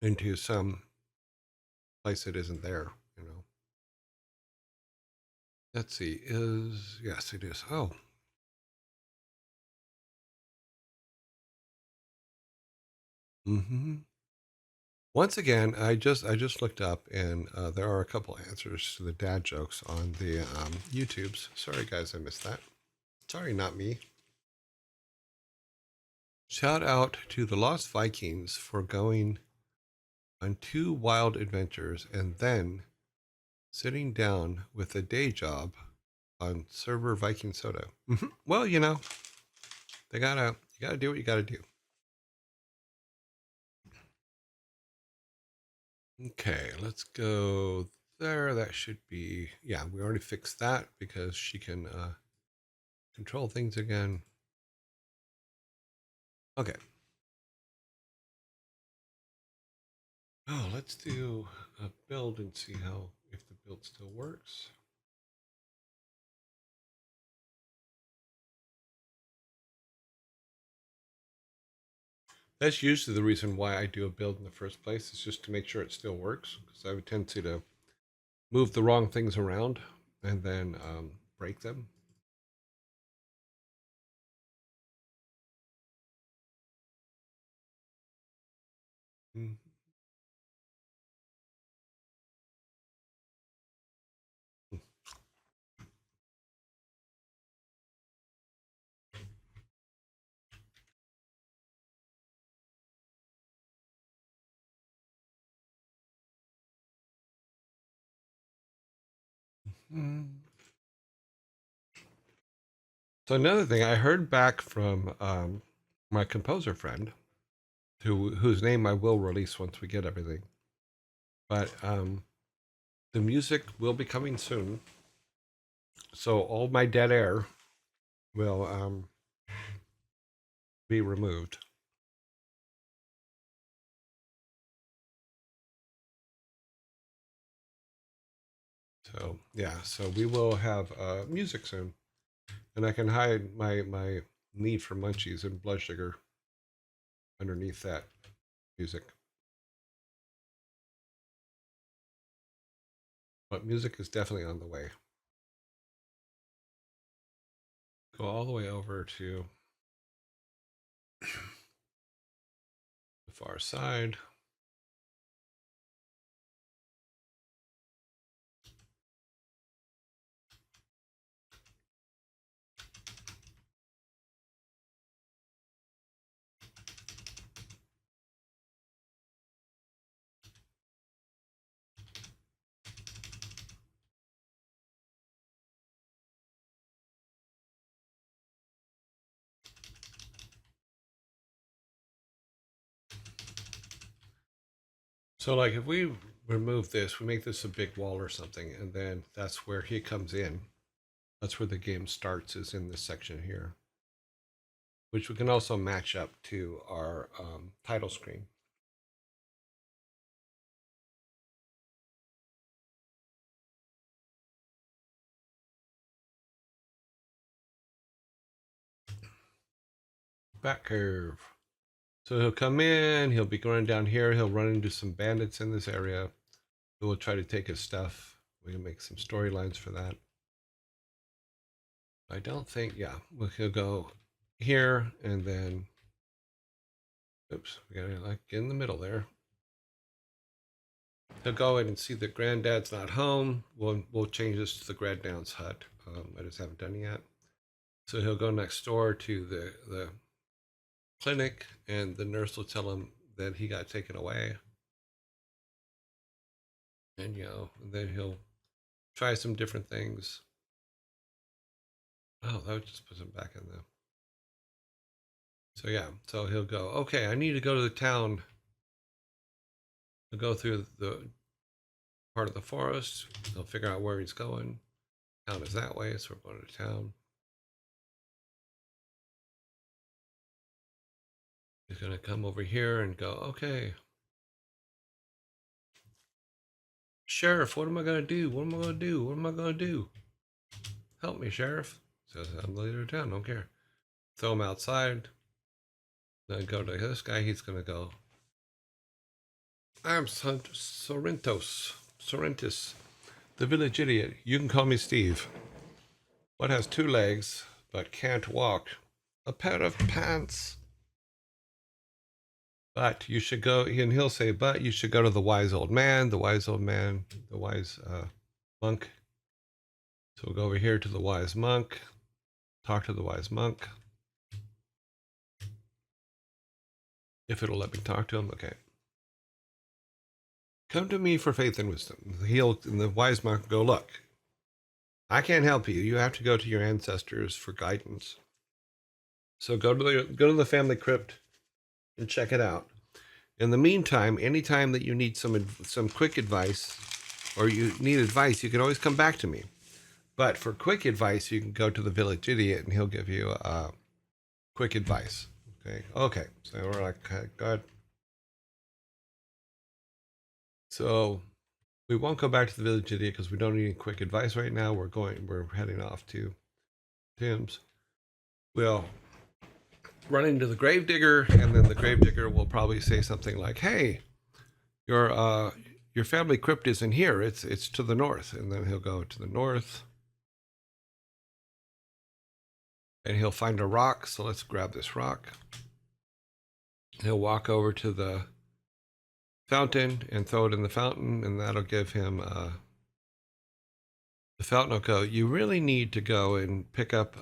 into some place that isn't there, you know. Let's see, yes, it is. Oh. Once again, I just looked up, and there are a couple answers to the dad jokes on the YouTubes. Sorry, guys, I missed that. Sorry, not me. Shout out to the Lost Vikings for going on 2 wild adventures and then sitting down with a day job on server Viking Soda. Well, you know, You gotta do what you gotta do. Okay, let's go there. That should be, yeah, we already fixed that because she can control things again. Okay. Oh, let's do a build and see how, if the build still works. That's usually the reason why I do a build in the first place, is just to make sure it still works, because I have a tendency to move the wrong things around and then break them. Mm. Mm. So another thing, I heard back from my composer friend, whose name I will release once we get everything. But the music will be coming soon, so all my dead air will be removed. So yeah, so we will have music soon, and I can hide my need for munchies and blood sugar underneath that music. But music is definitely on the way. Go all the way over to the far side. So like if we remove this, we make this a big wall or something, and then that's where he comes in. That's where the game starts, is in this section here, which we can also match up to our title screen. Back curve. So he'll come in, he'll be going down here, he'll run into some bandits in this area who will try to take his stuff. We can make some storylines for that. I don't think, yeah, he'll go here and then, oops, we gotta like get in the middle there. He'll go in and see that Granddad's not home. We'll change this to the Granddad's hut. I just haven't done it yet. So he'll go next door to the clinic, and the nurse will tell him that he got taken away. And and then he'll try some different things. Oh, that would just put him back in the. So yeah, so he'll go. Okay, I need to go to the town. He'll go through the part of the forest. He'll figure out where he's going. Town is that way, so we're going to town. He's gonna come over here and go. Okay, Sheriff, what am I gonna do? What am I gonna do? What am I gonna do? Help me, Sheriff. Says I'm the leader of town. Don't care. Throw him outside. Then go to this guy. He's gonna go. I'm Sorrentus, the village idiot. You can call me Steve. What has two legs but can't walk? A pair of pants. But you should go, and he'll say, but you should go to the wise old man, the wise monk. So we'll go over here to the wise monk, talk to the wise monk. If it'll let me talk to him, okay. Come to me for faith and wisdom. And the wise monk go, look, I can't help you. You have to go to your ancestors for guidance. So go to the family crypt and check it out. In the meantime, anytime that you need some quick advice or you need advice, you can always come back to me. But for quick advice, you can go to the Village Idiot and he'll give you quick advice. Okay. So we're like, okay, good. So we won't go back to the Village Idiot because we don't need any quick advice right now. We're heading off to Tim's. We'll run into the Gravedigger, and then the Gravedigger will probably say something like, "Hey, your family crypt isn't here. It's to the north." And then he'll go to the north, and he'll find a rock. So let's grab this rock. He'll walk over to the fountain and throw it in the fountain, and that'll give him the fountain will go, "You really need to go and pick up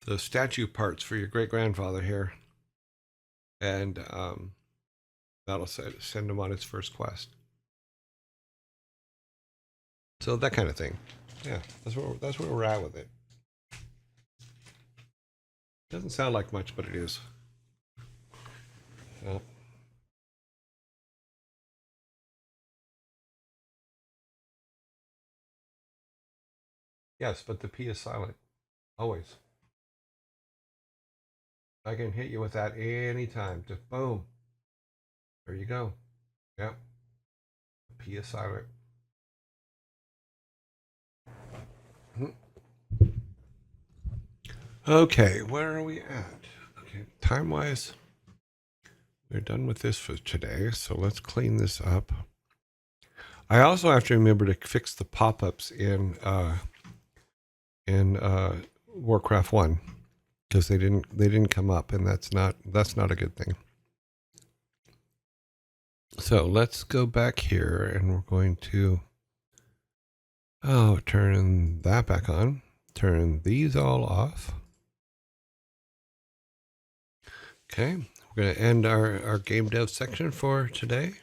the statue parts for your great grandfather here," and that'll send him on his first quest. So that kind of thing. Yeah, that's where we're at with it. Doesn't sound like much, but it is. Yes, but the P is silent. Always. I can hit you with that anytime. Just boom. There you go. Yep. The P is silent. Okay, where are we at? Okay, time-wise, we're done with this for today, so let's clean this up. I also have to remember to fix the pop-ups in Warcraft 1 because they didn't come up, and that's not a good thing. So let's go back here, and we're going to turn that back on, turn these all off. Okay, we're going to end our game dev section for today.